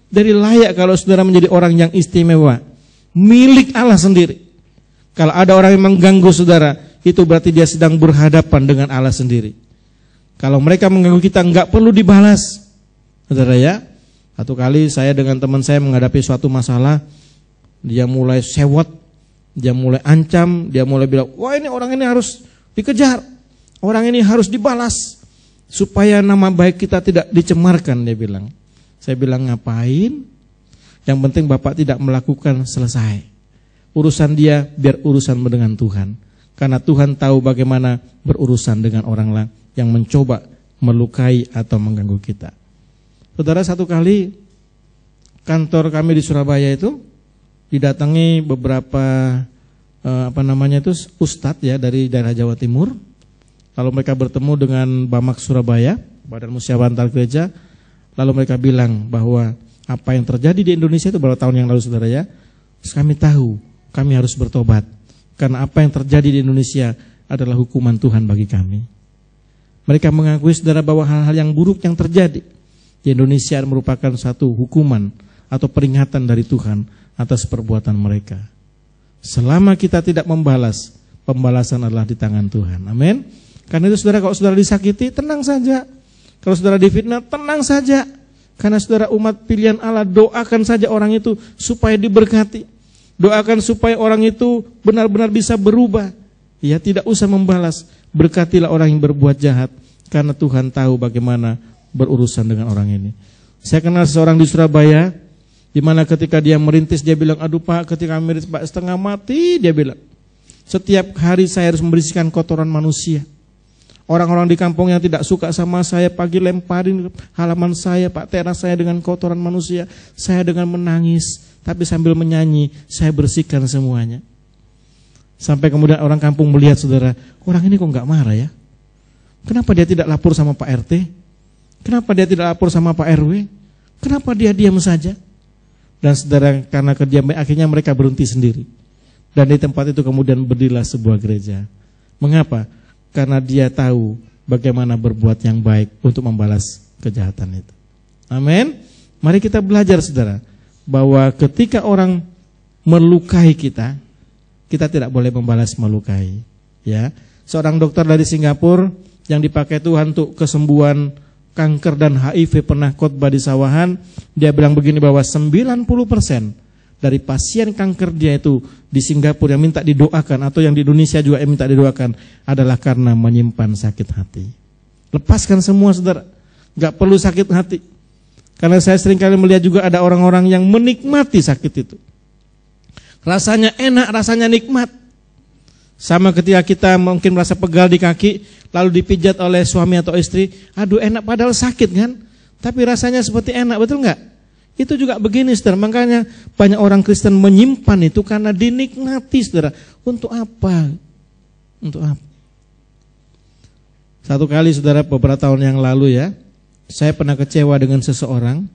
Dari layak kalau saudara menjadi orang yang istimewa, milik Allah sendiri. Kalau ada orang yang mengganggu saudara, itu berarti dia sedang berhadapan dengan Allah sendiri. Kalau mereka mengganggu kita, enggak perlu dibalas, saudara ya. Satu kali saya dengan teman saya menghadapi suatu masalah, dia mulai sewot, dia mulai ancam, dia mulai bilang, wah ini orang ini harus dikejar, orang ini harus dibalas, supaya nama baik kita tidak dicemarkan, dia bilang. Saya bilang, ngapain? Yang penting Bapak tidak melakukan, selesai. Urusan dia biar urusan dengan Tuhan. Karena Tuhan tahu bagaimana berurusan dengan orang lain yang mencoba melukai atau mengganggu kita. Saudara, satu kali kantor kami di Surabaya itu didatangi beberapa ustadz ya dari daerah Jawa Timur. Lalu mereka bertemu dengan Bamak Surabaya, Badan Musyawarah Antar Gereja. Lalu mereka bilang bahwa apa yang terjadi di Indonesia itu beberapa tahun yang lalu, saudara ya, kami tahu kami harus bertobat. Karena apa yang terjadi di Indonesia adalah hukuman Tuhan bagi kami. Mereka mengakui, saudara, bahwa hal-hal yang buruk yang terjadi di Indonesia merupakan satu hukuman atau peringatan dari Tuhan atas perbuatan mereka. Selama kita tidak membalas, pembalasan adalah di tangan Tuhan. Amin. Karena itu saudara, kalau saudara disakiti, tenang saja. Kalau saudara difitnah, tenang saja. Karena saudara umat pilihan Allah, doakan saja orang itu supaya diberkati. Doakan supaya orang itu benar-benar bisa berubah. Ya, tidak usah membalas. Berkatilah orang yang berbuat jahat, karena Tuhan tahu bagaimana berurusan dengan orang ini. Saya kenal seorang di Surabaya, di mana ketika dia merintis, dia bilang, aduh Pak, ketika merintis Pak setengah mati, dia bilang, setiap hari saya harus membersihkan kotoran manusia. Orang-orang di kampung yang tidak suka sama saya pagi lemparin halaman saya, Pak, teras saya dengan kotoran manusia. Saya dengan menangis, tapi sambil menyanyi, saya bersihkan semuanya. Sampai kemudian orang kampung melihat, saudara, orang ini kok nggak marah ya? Kenapa dia tidak lapor sama Pak RT? Kenapa dia tidak lapor sama Pak RW? Kenapa dia diam saja? Dan saudara, karena kediaman akhirnya mereka berhenti sendiri. Dan di tempat itu kemudian berdirilah sebuah gereja. Mengapa? Karena dia tahu bagaimana berbuat yang baik untuk membalas kejahatan itu. Amin. Mari kita belajar, saudara, bahwa ketika orang melukai kita, kita tidak boleh membalas melukai. Ya, seorang dokter dari Singapura yang dipakai Tuhan untuk kesembuhan kanker dan HIV pernah khotbah di Sawahan. Dia bilang begini, bahwa 90% dari pasien kanker dia itu di Singapura yang minta didoakan, atau yang di Indonesia juga yang minta didoakan, adalah karena menyimpan sakit hati. Lepaskan semua, saudara. Gak perlu sakit hati. Karena saya sering kali melihat juga ada orang-orang yang menikmati sakit itu. Rasanya enak, rasanya nikmat. Sama ketika kita mungkin merasa pegal di kaki, lalu dipijat oleh suami atau istri, aduh enak padahal sakit kan, tapi rasanya seperti enak, betul nggak? Itu juga begini, saudara. Makanya banyak orang Kristen menyimpan itu karena dinikmati, saudara. Untuk apa? Untuk apa? Satu kali, saudara, beberapa tahun yang lalu ya, saya pernah kecewa dengan seseorang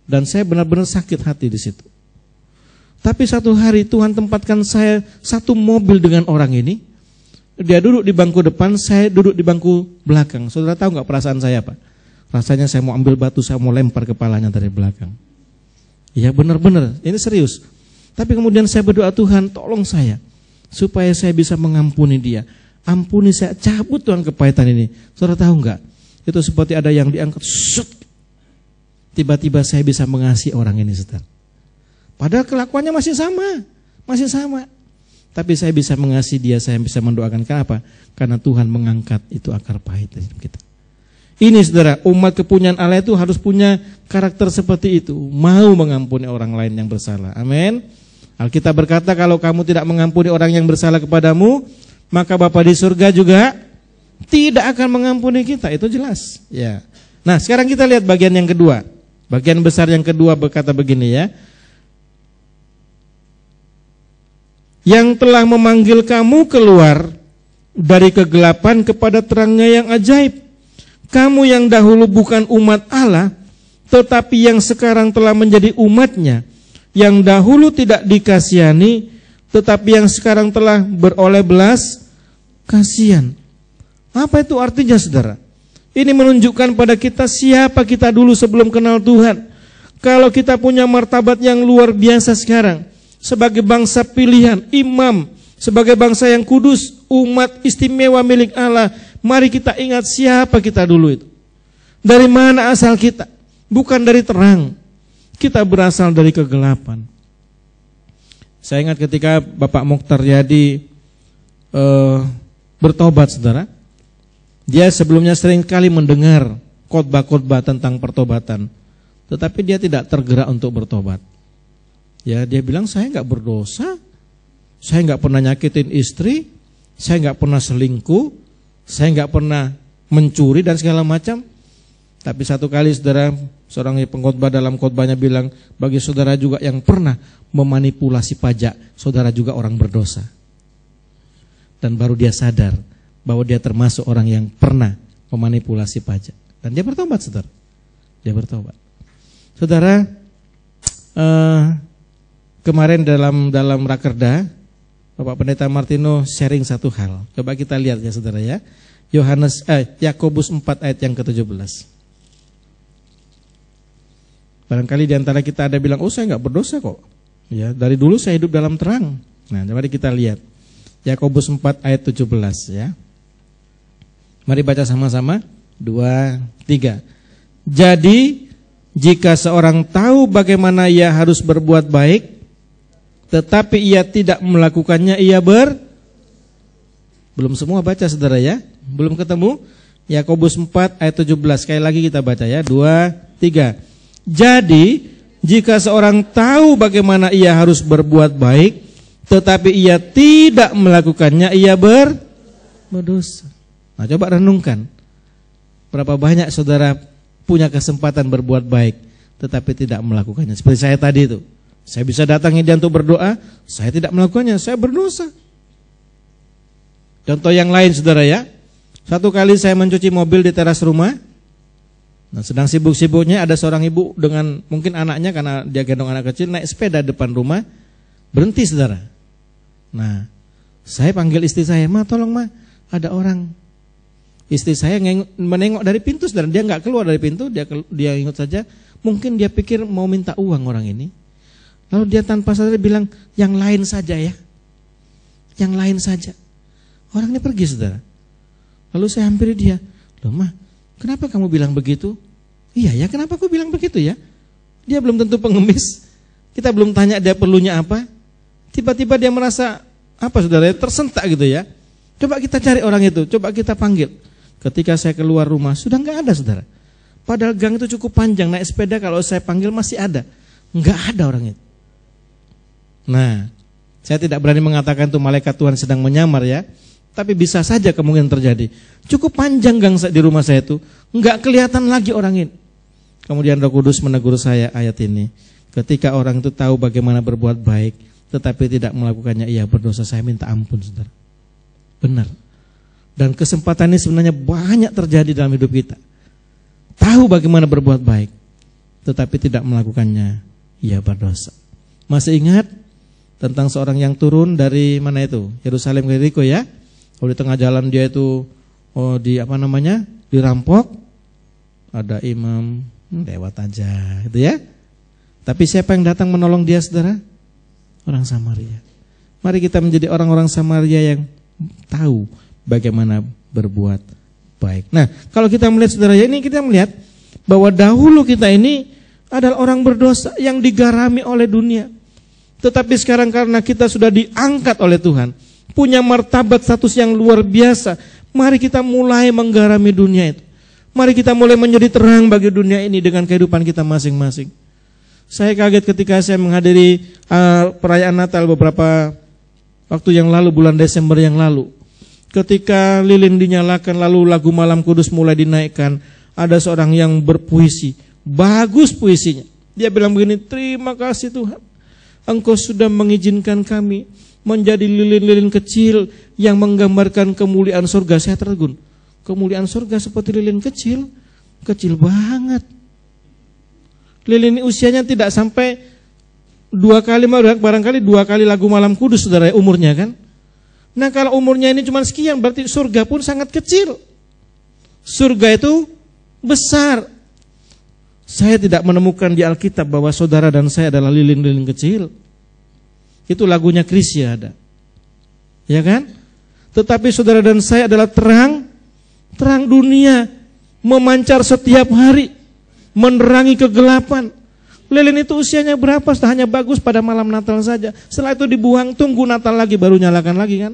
dan saya benar-benar sakit hati di situ. Tapi satu hari Tuhan tempatkan saya satu mobil dengan orang ini. Dia duduk di bangku depan, saya duduk di bangku belakang. Saudara tahu nggak perasaan saya apa? Rasanya saya mau ambil batu, saya mau lempar kepalanya dari belakang. Ya benar-benar, ini serius. Tapi kemudian saya berdoa, Tuhan tolong saya supaya saya bisa mengampuni dia. Ampuni saya, cabut Tuhan kepahitan ini. Saudara tahu nggak? Itu seperti ada yang diangkat, shut. Tiba-tiba saya bisa mengasihi orang ini, saudara. Padahal kelakuannya masih sama. Tapi saya bisa mengasihi dia, saya bisa mendoakan. Kenapa? Karena Tuhan mengangkat itu akar pahit dari hidup kita. Ini, saudara, umat kepunyaan Allah itu harus punya karakter seperti itu. Mau mengampuni orang lain yang bersalah. Amin. Alkitab berkata, kalau kamu tidak mengampuni orang yang bersalah kepadamu, maka Bapa di surga juga tidak akan mengampuni kita. Itu jelas. Ya. Nah, sekarang kita lihat bagian yang kedua. Bagian besar yang kedua berkata begini ya. Yang telah memanggil kamu keluar dari kegelapan kepada terangnya yang ajaib. Kamu yang dahulu bukan umat Allah, tetapi yang sekarang telah menjadi umatnya. Yang dahulu tidak dikasihani, tetapi yang sekarang telah beroleh belas kasihan. Apa itu artinya, saudara? Ini menunjukkan pada kita siapa kita dulu sebelum kenal Tuhan. Kalau kita punya martabat yang luar biasa sekarang, sebagai bangsa pilihan, imam, sebagai bangsa yang kudus, umat istimewa milik Allah, mari kita ingat siapa kita dulu itu. Dari mana asal kita? Bukan dari terang. Kita berasal dari kegelapan. Saya ingat ketika Bapak Mokhtar Yadi bertobat, saudara. Dia sebelumnya sering kali mendengar khotbah-khotbah tentang pertobatan, tetapi dia tidak tergerak untuk bertobat. Ya, dia bilang, saya nggak berdosa, saya nggak pernah nyakitin istri, saya nggak pernah selingkuh, saya nggak pernah mencuri dan segala macam. Tapi satu kali, saudara, seorang pengkhotbah dalam khotbahnya bilang, bagi saudara juga yang pernah memanipulasi pajak, saudara juga orang berdosa. Dan baru dia sadar bahwa dia termasuk orang yang pernah memanipulasi pajak. Dan dia bertobat, saudara. Dia bertobat. Saudara, kemarin dalam Rakerda, Bapak Pendeta Martino sharing satu hal. Coba kita lihat ya, saudara ya. Yakobus 4 ayat yang ke-17. Barangkali di antara kita ada bilang, oh saya nggak berdosa kok. Ya, dari dulu saya hidup dalam terang. Nah, mari kita lihat. Yakobus 4 ayat 17 ya. Mari baca sama-sama. 2, 3. Jadi, jika seorang tahu bagaimana ia harus berbuat baik, tetapi ia tidak melakukannya, ia belum semua baca, saudara ya. Belum ketemu. Yakobus 4 ayat 17. Sekali lagi kita baca ya. 2, 3. Jadi, jika seorang tahu bagaimana ia harus berbuat baik, tetapi ia tidak melakukannya, ia berdosa. Nah, coba renungkan. Berapa banyak saudara punya kesempatan berbuat baik, tetapi tidak melakukannya. Seperti saya tadi itu. Saya bisa datangi dia untuk berdoa, saya tidak melakukannya, saya berdosa. Contoh yang lain, saudara ya. Satu kali saya mencuci mobil di teras rumah. Nah, sedang sibuk-sibuknya ada seorang ibu dengan mungkin anaknya, karena dia gendong anak kecil, naik sepeda depan rumah, berhenti, saudara. Nah, saya panggil istri saya, "Ma, tolong Ma, ada orang." Istri saya menengok dari pintu, saudara. Dia nggak keluar dari pintu, dia ingat saja, mungkin dia pikir mau minta uang orang ini. Lalu dia tanpa sadar bilang, "Yang lain saja ya, yang lain saja." Orang ini pergi, saudara. Lalu saya hampiri dia, "Loh Ma, kenapa kamu bilang begitu?" "Iya ya, kenapa aku bilang begitu ya? Dia belum tentu pengemis, Kita belum tanya dia perlunya apa. Tiba-tiba dia merasa apa saudara, tersentak gitu ya. Coba kita cari orang itu, coba kita panggil. Ketika saya keluar rumah sudah nggak ada saudara. Padahal gang itu cukup panjang, naik sepeda kalau saya panggil masih ada. Nggak ada orang itu. Nah, saya tidak berani mengatakan itu malaikat Tuhan sedang menyamar ya. Tapi bisa saja kemungkinan terjadi. Cukup panjang gang di rumah saya itu, nggak kelihatan lagi orang ini. Kemudian Roh Kudus menegur saya ayat ini. Ketika orang itu tahu bagaimana berbuat baik, tetapi tidak melakukannya, ia berdosa. Saya minta ampun saudara. Benar. Dan kesempatan ini sebenarnya banyak terjadi dalam hidup kita. Tahu bagaimana berbuat baik, tetapi tidak melakukannya, ia berdosa. Masih ingat tentang seorang yang turun dari mana itu? Yerusalem ke Yeriko ya. Kalau di tengah jalan dia itu dirampok, ada imam lewat aja, gitu ya. Tapi siapa yang datang menolong dia saudara? Orang Samaria. Mari kita menjadi orang-orang Samaria yang tahu bagaimana berbuat baik. Nah, kalau kita melihat saudara ya, ini kita melihat bahwa dahulu kita ini adalah orang berdosa yang digarami oleh dunia. Tetapi sekarang karena kita sudah diangkat oleh Tuhan, punya martabat status yang luar biasa, mari kita mulai menggarami dunia itu. Mari kita mulai menjadi terang bagi dunia ini dengan kehidupan kita masing-masing. Saya kaget ketika saya menghadiri perayaan Natal beberapa waktu yang lalu, bulan Desember yang lalu. Ketika lilin dinyalakan lalu lagu Malam Kudus mulai dinaikkan, ada seorang yang berpuisi, bagus puisinya. Dia bilang begini, terima kasih Tuhan, Engkau sudah mengizinkan kami menjadi lilin-lilin kecil yang menggambarkan kemuliaan surga. Saya tertegun, kemuliaan surga seperti lilin kecil, kecil banget. Lilin ini usianya tidak sampai 2 kali, barangkali 2 kali lagu Malam Kudus saudara umurnya kan. Nah kalau umurnya ini cuma sekian, berarti surga pun sangat kecil. Surga itu besar. Saya tidak menemukan di Alkitab bahwa saudara dan saya adalah lilin-lilin kecil. Itu lagunya Krisya ada, ya kan? Tetapi saudara dan saya adalah terang dunia, memancar setiap hari, menerangi kegelapan. Lilin itu usianya berapa? Hanya bagus pada malam Natal saja. Setelah itu dibuang, tunggu Natal lagi baru nyalakan lagi kan?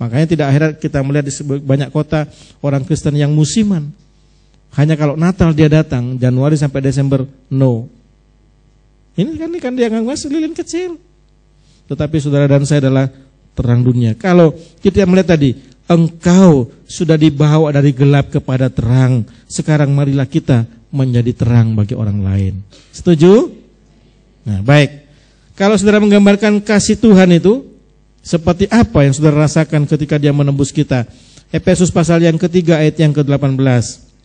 Makanya tidak heran kita melihat di banyak kota orang Kristen yang musiman. Hanya kalau Natal dia datang, Januari sampai Desember no. Ini kan dia nggak lilin kecil. Tetapi saudara dan saya adalah terang dunia. Kalau kita melihat tadi, engkau sudah dibawa dari gelap kepada terang. Sekarang marilah kita menjadi terang bagi orang lain. Setuju? Nah, baik. Kalau saudara menggambarkan kasih Tuhan itu seperti apa yang saudara rasakan ketika dia menembus kita? Efesus pasal yang ketiga ayat yang ke-18.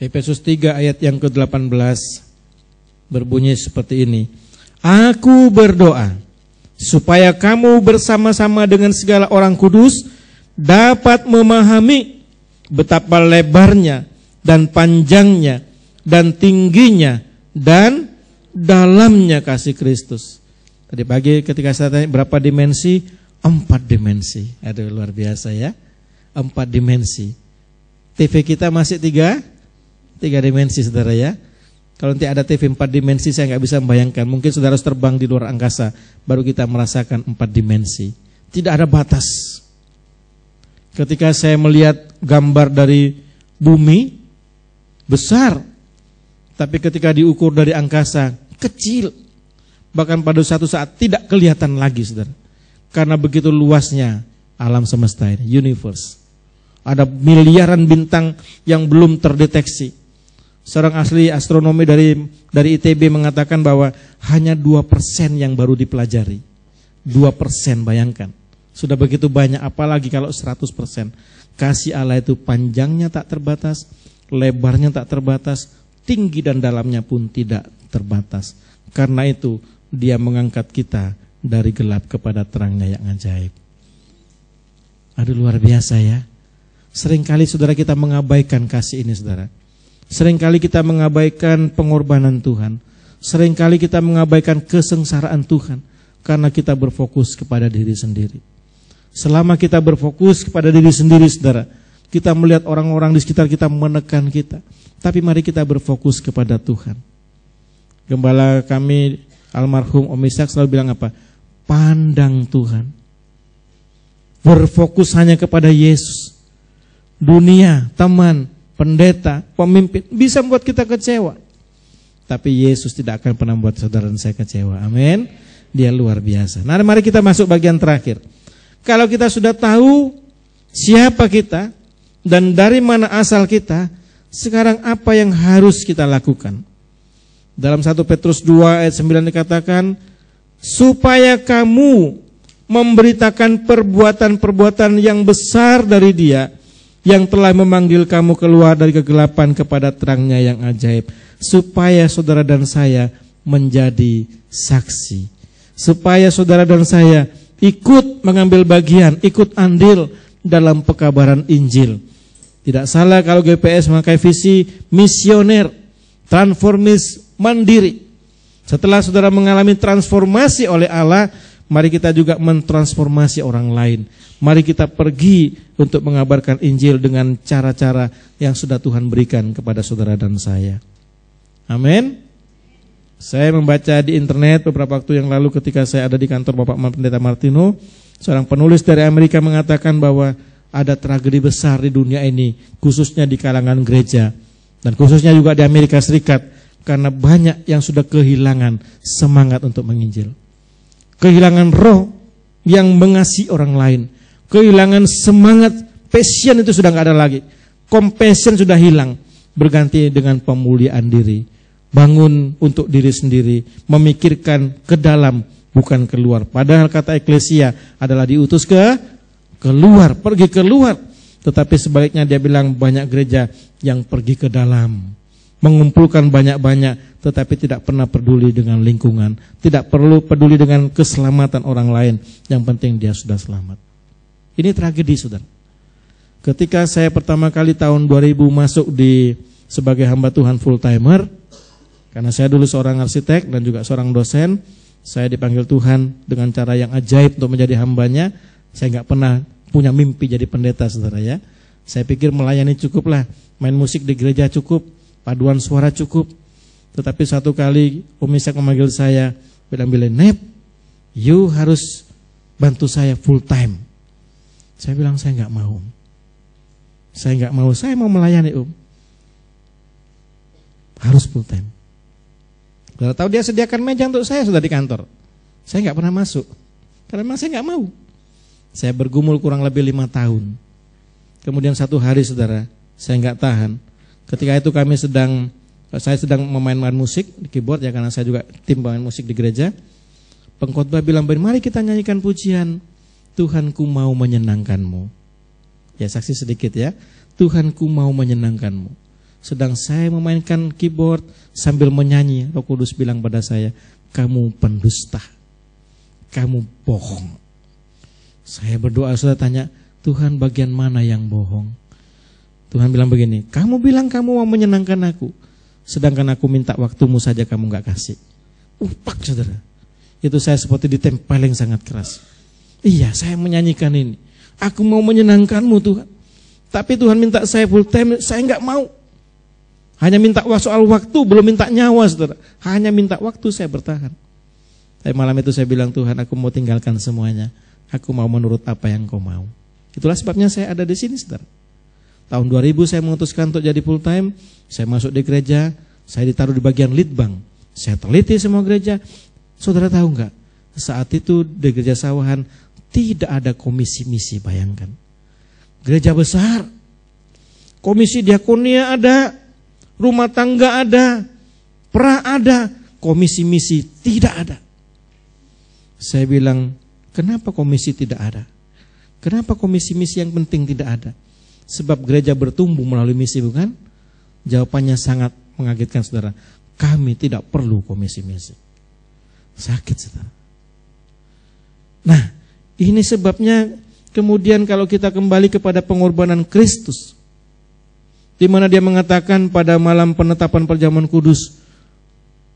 Efesus 3 ayat yang ke-18 berbunyi seperti ini. Aku berdoa supaya kamu bersama-sama dengan segala orang kudus dapat memahami betapa lebarnya dan panjangnya dan tingginya dan dalamnya kasih Kristus. Tadi pagi ketika saya tanya berapa dimensi? 4 dimensi. Aduh luar biasa ya. 4 dimensi. TV kita masih 3 dimensi saudara ya. Kalau nanti ada TV 4 dimensi saya nggak bisa membayangkan. Mungkin saudara harus terbang di luar angkasa baru kita merasakan 4 dimensi. Tidak ada batas. Ketika saya melihat gambar dari bumi besar, tapi ketika diukur dari angkasa kecil. Bahkan pada suatu saat tidak kelihatan lagi saudara. Karena begitu luasnya alam semesta ini, universe. Ada miliaran bintang yang belum terdeteksi. Seorang ahli astronomi dari ITB mengatakan bahwa hanya 2% yang baru dipelajari. 2%, bayangkan. Sudah begitu banyak, apalagi kalau 100%. Kasih Allah itu panjangnya tak terbatas, lebarnya tak terbatas, tinggi dan dalamnya pun tidak terbatas. Karena itu Dia mengangkat kita dari gelap kepada terangnya yang ajaib. Aduh luar biasa ya. Seringkali saudara kita mengabaikan kasih ini saudara. Seringkali kita mengabaikan pengorbanan Tuhan. Seringkali kita mengabaikan kesengsaraan Tuhan karena kita berfokus kepada diri sendiri. Selama kita berfokus kepada diri sendiri saudara, Kita melihat orang-orang di sekitar kita menekan kita. Tapi mari kita berfokus kepada Tuhan. Gembala kami almarhum Om Ishak selalu bilang apa? Pandang Tuhan. Berfokus hanya kepada Yesus. Dunia, teman, pendeta, pemimpin bisa membuat kita kecewa. Tapi Yesus tidak akan pernah membuat saudara dan saya kecewa. Amin. Dia luar biasa. Nah, mari kita masuk bagian terakhir. Kalau kita sudah tahu siapa kita dan dari mana asal kita, sekarang apa yang harus kita lakukan? Dalam 1 Petrus 2 ayat 9 dikatakan, supaya kamu memberitakan perbuatan-perbuatan yang besar dari Dia yang telah memanggil kamu keluar dari kegelapan kepada terangnya yang ajaib, supaya saudara dan saya menjadi saksi, supaya saudara dan saya ikut mengambil bagian, ikut andil dalam pekabaran Injil. Tidak salah kalau GPS memakai visi misioner, transformis mandiri. Setelah saudara mengalami transformasi oleh Allah, mari kita juga mentransformasi orang lain. Mari kita pergi untuk mengabarkan Injil dengan cara-cara yang sudah Tuhan berikan kepada saudara dan saya. Amin. Saya membaca di internet beberapa waktu yang lalu ketika saya ada di kantor Bapak Pendeta Martino, seorang penulis dari Amerika mengatakan bahwa ada tragedi besar di dunia ini, khususnya di kalangan gereja dan khususnya juga di Amerika Serikat, karena banyak yang sudah kehilangan semangat untuk menginjil, kehilangan roh yang mengasihi orang lain, kehilangan semangat, passion itu sudah nggak ada lagi, compassion sudah hilang, berganti dengan pemuliaan diri, bangun untuk diri sendiri, memikirkan ke dalam bukan keluar. Padahal kata eklesia adalah diutus keluar, pergi keluar. Tetapi sebaliknya dia bilang banyak gereja yang pergi ke dalam, mengumpulkan banyak-banyak, tetapi tidak pernah peduli dengan lingkungan, tidak perlu peduli dengan keselamatan orang lain. Yang penting dia sudah selamat. Ini tragedi, saudara. Ketika saya pertama kali tahun 2000 masuk di sebagai hamba Tuhan full timer, karena saya dulu seorang arsitek dan juga seorang dosen, saya dipanggil Tuhan dengan cara yang ajaib untuk menjadi hambanya. Saya nggak pernah punya mimpi jadi pendeta, saudara ya. Saya pikir melayani cukuplah, main musik di gereja cukup, paduan suara cukup. Tetapi satu kali Om Ishak memanggil saya, bilang-bilang, Nep, you harus bantu saya full time. Saya bilang saya nggak mau. Saya nggak mau, saya mau melayani Om. Harus full time. Kalau tahu dia sediakan meja untuk saya sudah di kantor. Saya nggak pernah masuk, karena memang saya nggak mau. Saya bergumul kurang lebih 5 tahun. Kemudian satu hari, saudara, saya nggak tahan. Ketika itu saya sedang memainkan musik di keyboard ya, karena saya juga tim pemain musik di gereja. Pengkhotbah bilang, mari kita nyanyikan pujian, Tuhanku mau menyenangkanmu. Ya, saksi sedikit ya, Tuhanku mau menyenangkanmu. Sedang saya memainkan keyboard sambil menyanyi, Roh Kudus bilang pada saya, kamu pendusta, kamu bohong. Saya berdoa, sudah tanya, Tuhan bagian mana yang bohong? Tuhan bilang begini, kamu bilang kamu mau menyenangkan aku, sedangkan aku minta waktumu saja kamu gak kasih. Pak, saudara, itu saya seperti ditempeleng sangat keras. Iya, saya menyanyikan ini, aku mau menyenangkanmu Tuhan, tapi Tuhan minta saya full time, saya gak mau. Hanya minta soal waktu, belum minta nyawa, saudara. Hanya minta waktu, saya bertahan. Tapi malam itu saya bilang, Tuhan, aku mau tinggalkan semuanya. Aku mau menurut apa yang kau mau. Itulah sebabnya saya ada di sini, saudara. Tahun 2000 saya memutuskan untuk jadi full time. Saya masuk di gereja, saya ditaruh di bagian lead bank. Saya teliti semua gereja. Saudara tahu enggak? Saat itu di gereja Sawahan tidak ada komisi misi, bayangkan. Gereja besar, komisi diakonia ada, rumah tangga ada, pra ada, komisi misi tidak ada. Saya bilang, kenapa komisi tidak ada? Kenapa komisi misi yang penting tidak ada? Sebab gereja bertumbuh melalui misi, bukan? Jawabannya sangat mengagetkan, saudara. Kami tidak perlu komisi misi. Sakit, saudara. Nah, ini sebabnya kemudian kalau kita kembali kepada pengorbanan Kristus, di mana dia mengatakan pada malam penetapan perjamuan kudus,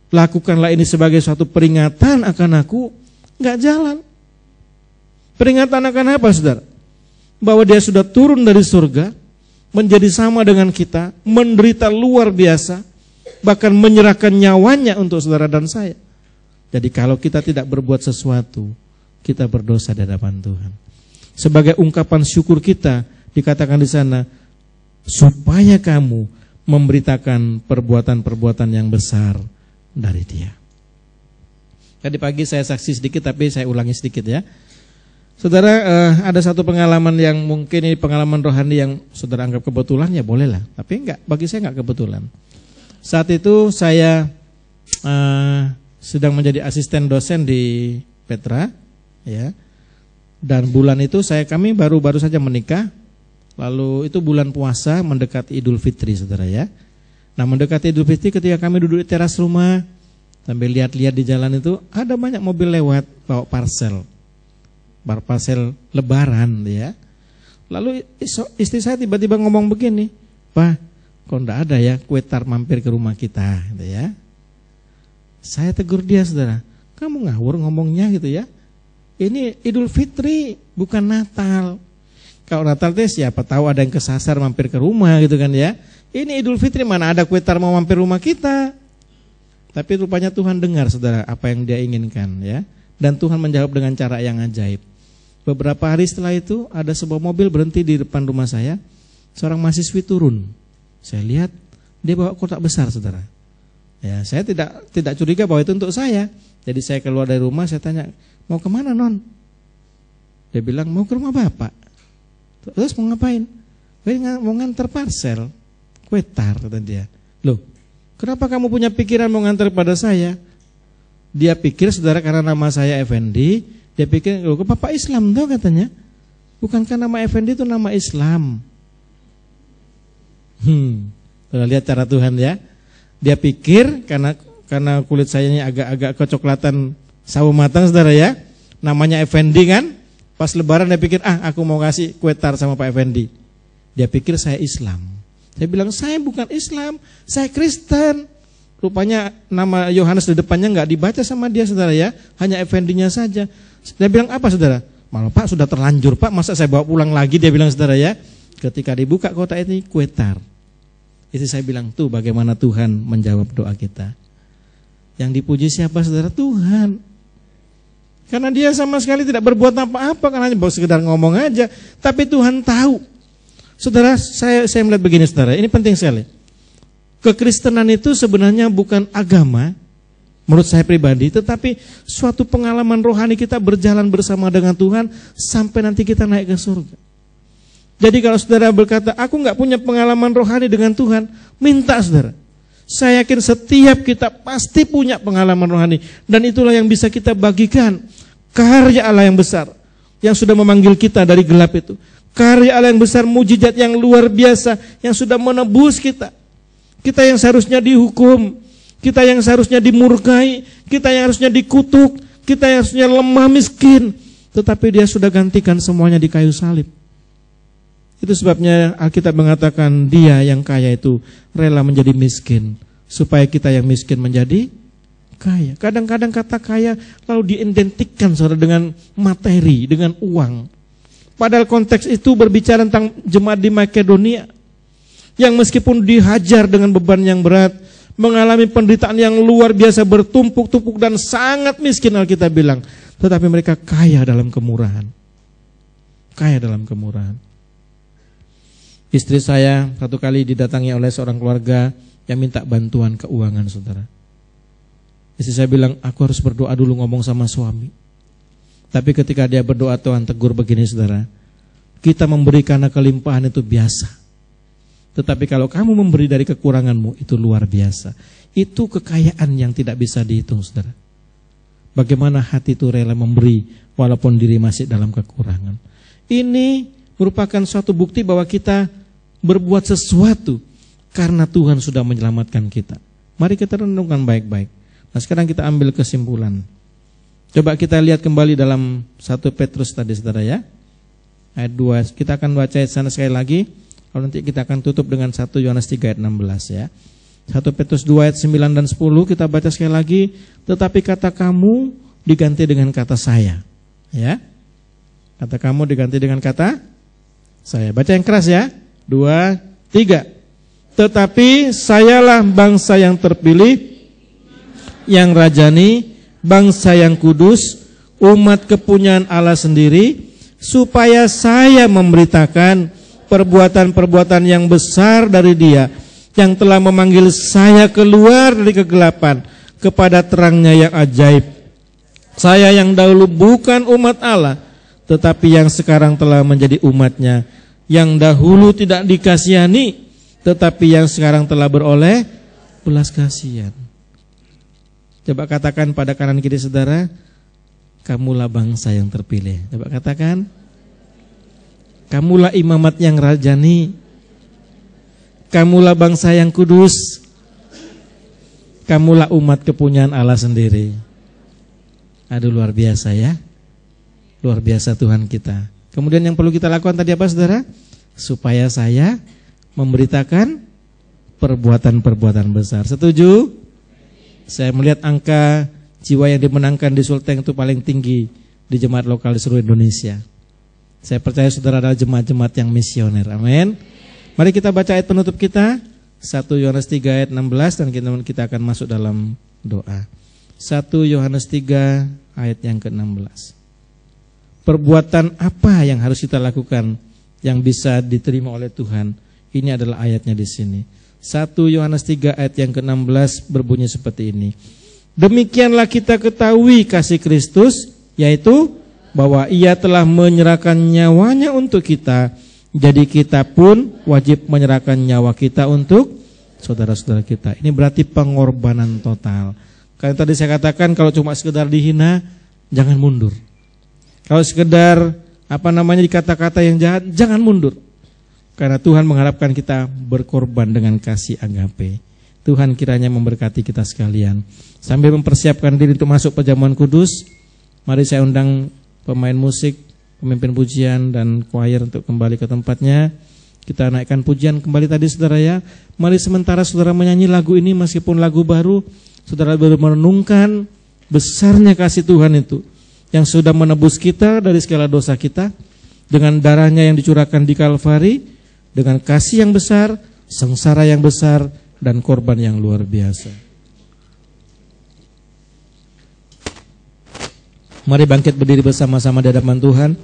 lakukanlah ini sebagai suatu peringatan akan aku, nggak jalan. Peringatan akan apa, saudara? Bahwa dia sudah turun dari surga, menjadi sama dengan kita, menderita luar biasa, bahkan menyerahkan nyawanya untuk saudara dan saya. Jadi kalau kita tidak berbuat sesuatu, kita berdosa di hadapan Tuhan. Sebagai ungkapan syukur kita, dikatakan di sana, supaya kamu memberitakan perbuatan-perbuatan yang besar dari Dia. Tadi pagi saya saksi sedikit, tapi saya ulangi sedikit ya. Saudara, ada satu pengalaman yang mungkin ini pengalaman rohani yang saudara anggap kebetulan, ya bolehlah. Tapi enggak, bagi saya enggak kebetulan. Saat itu saya sedang menjadi asisten dosen di Petra, ya. Dan bulan itu kami baru saja menikah. Lalu itu bulan puasa mendekati Idul Fitri, saudara ya. Nah, mendekati Idul Fitri ketika kami duduk di teras rumah sambil lihat-lihat di jalan itu, ada banyak mobil lewat bawa parcel lebaran ya. Lalu istri saya tiba-tiba ngomong begini, "Pak, kok enggak ada ya kue tar mampir ke rumah kita?" gitu ya. Saya tegur dia, saudara, "Kamu ngawur ngomongnya gitu ya. Ini Idul Fitri, bukan Natal. Kalau Natal teh siapa tahu ada yang kesasar mampir ke rumah gitu kan ya. Ini Idul Fitri, mana ada kue tar mau mampir rumah kita." Tapi rupanya Tuhan dengar, saudara, apa yang Dia inginkan ya. Dan Tuhan menjawab dengan cara yang ajaib. Beberapa hari setelah itu ada sebuah mobil berhenti di depan rumah saya. Seorang mahasiswi turun. Saya lihat dia bawa kotak besar, saudara. Ya, saya tidak curiga bahwa itu untuk saya. Jadi saya keluar dari rumah, saya tanya, "Mau kemana, Non?" Dia bilang, "Mau ke rumah Bapak." "Terus mau ngapain?" "Mau ngantar parcel kue tar," kata dia. "Loh, kenapa kamu punya pikiran mau ngantar pada saya?" Dia pikir, saudara, karena nama saya Effendi, dia pikir, "Loh, ke Bapak Islam tuh," katanya. "Bukankah nama Effendi itu nama Islam?" Sudah lihat cara Tuhan ya. Dia pikir karena kulit saya ini agak kecoklatan sawo matang, saudara ya. Namanya Effendi kan. Pas lebaran dia pikir, aku mau kasih kue tar sama Pak Effendi. Dia pikir saya Islam. Saya bilang, "Saya bukan Islam, saya Kristen." Rupanya nama Yohanes di depannya nggak dibaca sama dia, saudara ya. Hanya Effendinya saja. Dia bilang, "Apa, saudara?" "Malah Pak, sudah terlanjur Pak, masa saya bawa pulang lagi?" Dia bilang, saudara ya. Ketika dibuka kotak ini, kue tar. Itu saya bilang, tuh bagaimana Tuhan menjawab doa kita. Yang dipuji siapa, saudara? Tuhan. Karena Dia sama sekali tidak berbuat apa-apa, karena hanya sekedar ngomong aja. Tapi Tuhan tahu. Saudara, saya melihat begini, saudara. Ini penting sekali. Kekristenan itu sebenarnya bukan agama, menurut saya pribadi, tetapi suatu pengalaman rohani kita berjalan bersama dengan Tuhan sampai nanti kita naik ke surga. Jadi kalau saudara berkata, "Aku nggak punya pengalaman rohani dengan Tuhan," minta, saudara. Saya yakin setiap kita pasti punya pengalaman rohani, dan itulah yang bisa kita bagikan. Karya Allah yang besar yang sudah memanggil kita dari gelap itu. Karya Allah yang besar, mujizat yang luar biasa yang sudah menebus kita. Kita yang seharusnya dihukum, kita yang seharusnya dimurkai, kita yang harusnya dikutuk, kita yang harusnya lemah miskin, tetapi Dia sudah gantikan semuanya di kayu salib. Itu sebabnya Alkitab mengatakan Dia yang kaya itu rela menjadi miskin, supaya kita yang miskin menjadi kaya. Kadang-kadang kata kaya lalu diidentikan, saudara, dengan materi, dengan uang. Padahal konteks itu berbicara tentang jemaat di Makedonia yang meskipun dihajar dengan beban yang berat, mengalami penderitaan yang luar biasa, bertumpuk-tumpuk dan sangat miskin, Alkitab bilang, tetapi mereka kaya dalam kemurahan. Kaya dalam kemurahan. Istri saya satu kali didatangi oleh seorang keluarga yang minta bantuan keuangan, saudara. Istri saya bilang, "Aku harus berdoa dulu ngomong sama suami." Tapi ketika dia berdoa, Tuhan tegur begini, saudara. "Kita memberi karena kelimpahan itu biasa. Tetapi kalau kamu memberi dari kekuranganmu, itu luar biasa." Itu kekayaan yang tidak bisa dihitung, saudara. Bagaimana hati itu rela memberi walaupun diri masih dalam kekurangan. Ini merupakan suatu bukti bahwa kita berbuat sesuatu karena Tuhan sudah menyelamatkan kita. Mari kita renungkan baik-baik. Nah, sekarang kita ambil kesimpulan. Coba kita lihat kembali dalam 1 Petrus tadi, saudara ya. Ayat 2. Kita akan baca ayat sana sekali lagi. Lalu nanti kita akan tutup dengan 1 Yohanes 3 ayat 16 ya. 1 Petrus 2 ayat 9 dan 10 kita baca sekali lagi. Tetapi kata kamu diganti dengan kata saya. Ya. Kata kamu diganti dengan kata saya. Baca yang keras ya. 2, 3. Tetapi sayalah bangsa yang terpilih, yang rajani, bangsa yang kudus, umat kepunyaan Allah sendiri, supaya saya memberitakan perbuatan-perbuatan yang besar dari Dia yang telah memanggil saya keluar dari kegelapan kepada terangnya yang ajaib. Saya yang dahulu bukan umat Allah, tetapi yang sekarang telah menjadi umatnya, yang dahulu tidak dikasihani, tetapi yang sekarang telah beroleh belas kasihan. Coba katakan pada kanan kiri saudara, kamulah bangsa yang terpilih. Coba katakan, kamulah imamat yang rajani, kamulah bangsa yang kudus, kamulah umat kepunyaan Allah sendiri. Aduh, luar biasa ya. Luar biasa Tuhan kita. Kemudian yang perlu kita lakukan tadi apa saudara? Supaya saya memberitakan perbuatan-perbuatan besar. Setuju? Saya melihat angka jiwa yang dimenangkan di Sulteng itu paling tinggi di jemaat lokal di seluruh Indonesia. Saya percaya saudara adalah jemaat-jemaat yang misioner. Amin. Mari kita baca ayat penutup kita, 1 Yohanes 3 ayat 16, dan kita akan masuk dalam doa. 1 Yohanes 3 ayat yang ke-16. Perbuatan apa yang harus kita lakukan yang bisa diterima oleh Tuhan? Ini adalah ayatnya di sini. 1 Yohanes 3 ayat yang ke-16 berbunyi seperti ini. Demikianlah kita ketahui kasih Kristus, yaitu bahwa Ia telah menyerahkan nyawanya untuk kita. Jadi kita pun wajib menyerahkan nyawa kita untuk saudara-saudara kita. Ini berarti pengorbanan total. Karena tadi saya katakan kalau cuma sekedar dihina, jangan mundur. Kalau sekedar dikata-kata yang jahat, jangan mundur. Karena Tuhan mengharapkan kita berkorban dengan kasih agape. Tuhan kiranya memberkati kita sekalian. Sambil mempersiapkan diri untuk masuk perjamuan kudus, mari saya undang pemain musik, pemimpin pujian dan choir untuk kembali ke tempatnya. Kita naikkan pujian kembali tadi saudara ya. Mari sementara saudara menyanyi lagu ini meskipun lagu baru, saudara baru merenungkan besarnya kasih Tuhan itu yang sudah menebus kita dari segala dosa kita dengan darahnya yang dicurahkan di Kalvari, dengan kasih yang besar, sengsara yang besar, dan korban yang luar biasa. Mari bangkit berdiri bersama-sama di hadapan Tuhan.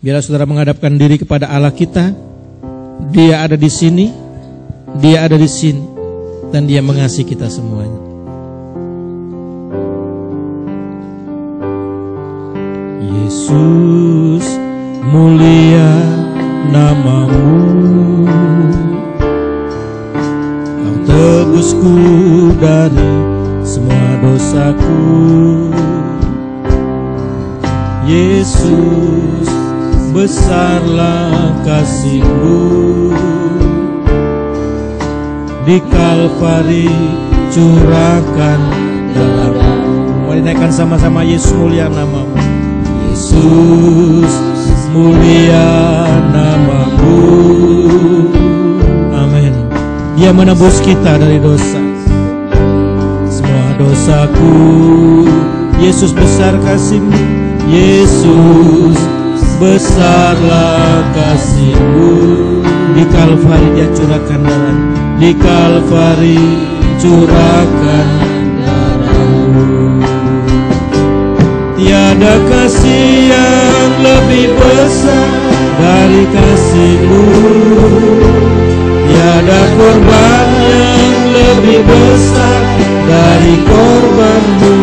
Biarlah saudara menghadapkan diri kepada Allah kita. Dia ada di sini, Dia ada di sini, dan Dia mengasihi kita semuanya. Yesus, mulia nama-Mu, Kau tebusku dari semua dosaku. Yesus, besarlah kasih-Mu, di Kalvari curahkan darah-Mu. Mari naikkan sama-sama, Yesus mulia nama-Mu. Yesus, mulia nama-Mu. Amin. Dia menebus kita dari dosa, semua dosaku. Yesus, besar kasih-Mu. Yesus, besarlah kasih-Mu, di Kalvari Dia curahkan darah, di Kalvari curahkan darah-Mu. Tiada kasih yang lebih besar dari kasih-Mu, tiada korban yang lebih besar dari korban-Mu,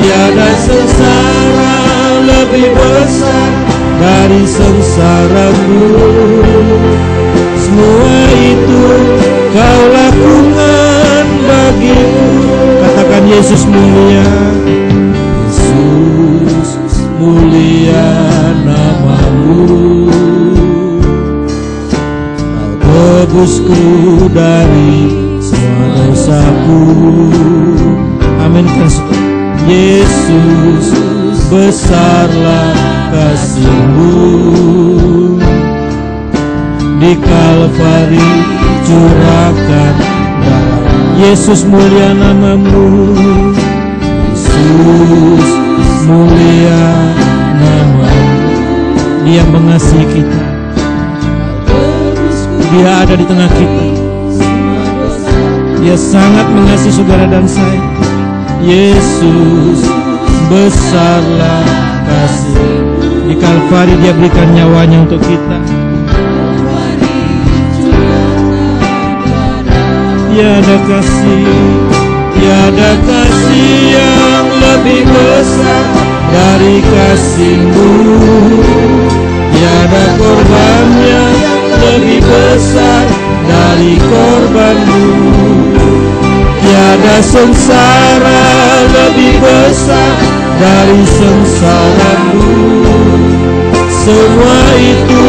tiada sengsara lebih besar dari sengsara-Mu. Semua itu Kau lakukan bagiku. Katakan, Yesus mulia. Yesus, mulia nama-Mu, Kau tebusku dari semua dosaku. Amin. Yesus, besarlah kasih-Mu, di Kalvari curahkan darah. Yesus, mulia nama-Mu. Yesus, mulia nama-Mu. Dia mengasihi kita. Dia ada di tengah kita. Dia sangat mengasihi saudara dan saya. Yesus, besarlah kasih. Di Kalvari Dia berikan nyawanya untuk kita. Tiada kasih yang lebih besar dari kasih-Mu. Tiada korban yang lebih besar dari korban-Mu. Tiada sengsara lebih besar dari sengsara-Mu. Semua itu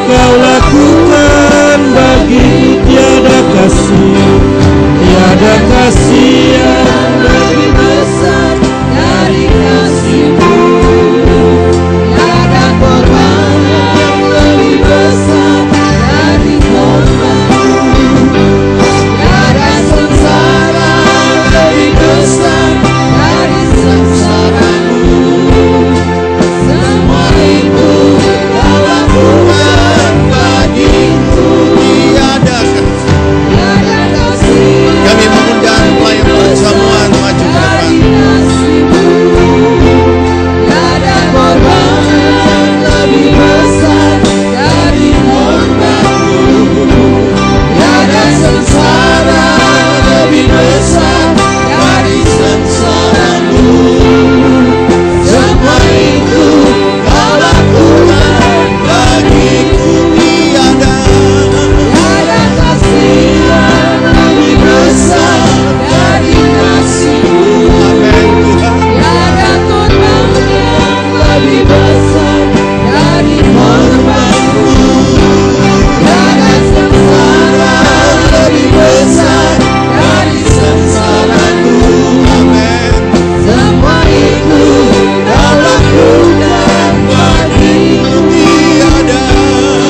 Kau lakukan bagi tiada kasih yang lebih besar dari kasih-Mu. Tiada korban yang lebih besar dari korban-Mu. Tiada sengsara lebih besar dari sengsara-Mu. Semua itu Kau lakukan bagiku. Kami mengundang pelayan perjamuan maju ke depan. Tiada korban yang lebih besar dari korban-Mu. Tiada sengsara lebih besar dari sengsara-Mu. Semua itu Kau lakukan bagiku. Tiada kasih yang lebih besar dari kasih-Mu. Tiada korban yang lebih besar dari korban-Mu. Tiada sengsara lebih besar dari sengsara-Mu. Semua itu Kau lakukan bagiku. Tiada kasih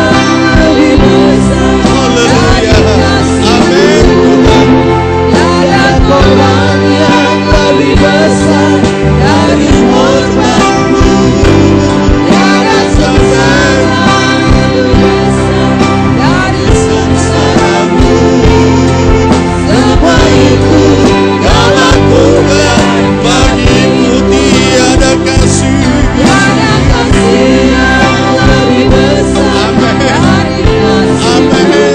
yang lebih besar dari kasih-Mu. Tiada korban yang lebih besar dari korban-Mu. Tiada sengsara lebih besar dari sengsara-Mu. Semua itu Kau lakukan bagiku. Tiada kasih yang lebih besar dari kasih-Mu.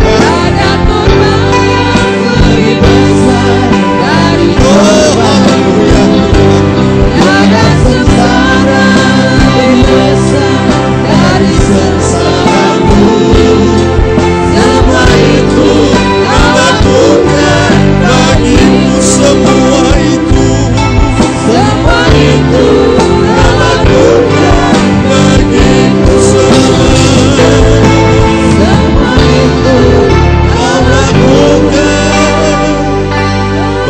Tiada korban yang lebih besar dari korban-Mu. Tiada sengsara lebih besar dari sengsara-Mu. Semua itu Kau lakukan bagiku. Semua itu Kau lakukan bagiku. Semua itu Kau lakukan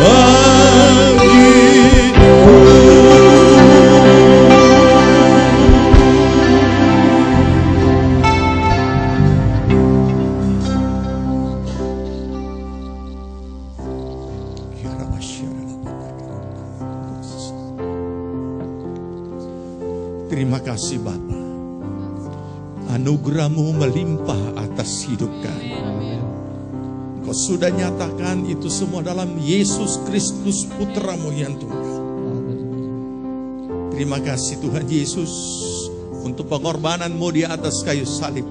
bagiku. Terima kasih Bapa. Anugerah-Mu melimpah atas hidup kami. Kau sudah nyatakan itu semua dalam Yesus Kristus Putra-Mu yang tunggal. Terima kasih Tuhan Yesus untuk pengorbanan-Mu di atas kayu salib.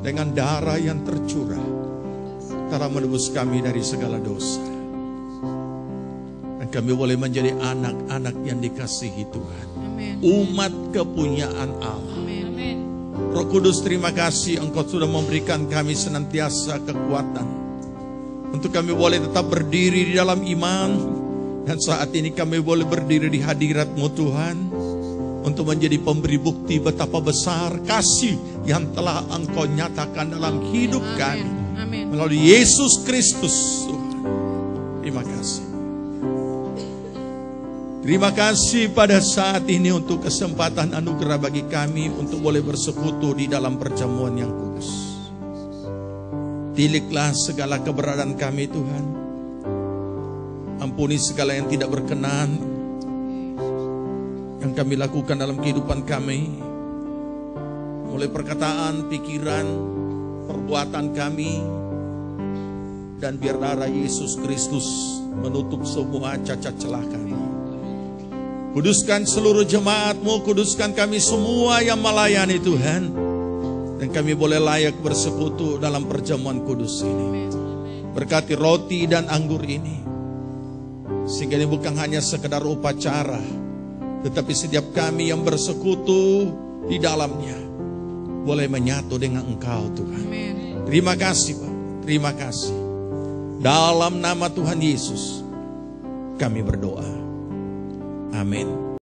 Dengan darah yang tercurah telah menebus kami dari segala dosa. Dan kami boleh menjadi anak-anak yang dikasihi Tuhan. Umat kepunyaan Allah. Roh Kudus, terima kasih Engkau sudah memberikan kami senantiasa kekuatan untuk kami boleh tetap berdiri di dalam iman. Dan saat ini kami boleh berdiri di hadirat-Mu Tuhan, untuk menjadi pemberi bukti betapa besar kasih yang telah Engkau nyatakan dalam hidup kami melalui Yesus Kristus Tuhan. Terima kasih. Terima kasih pada saat ini untuk kesempatan anugerah bagi kami untuk boleh bersekutu di dalam perjamuan yang kudus. Tiliklah segala keberadaan kami Tuhan. Ampuni segala yang tidak berkenan yang kami lakukan dalam kehidupan kami. mulai perkataan, pikiran, perbuatan kami, dan biar darah Yesus Kristus menutup semua cacat celah kami. Kuduskan seluruh jemaat-Mu, kuduskan kami semua yang melayani Tuhan, dan kami boleh layak bersekutu dalam perjamuan kudus ini. Berkati roti dan anggur ini, sehingga ini bukan hanya sekedar upacara, tetapi setiap kami yang bersekutu di dalamnya boleh menyatu dengan Engkau Tuhan. Terima kasih Pak, terima kasih. Dalam nama Tuhan Yesus kami berdoa. Amin.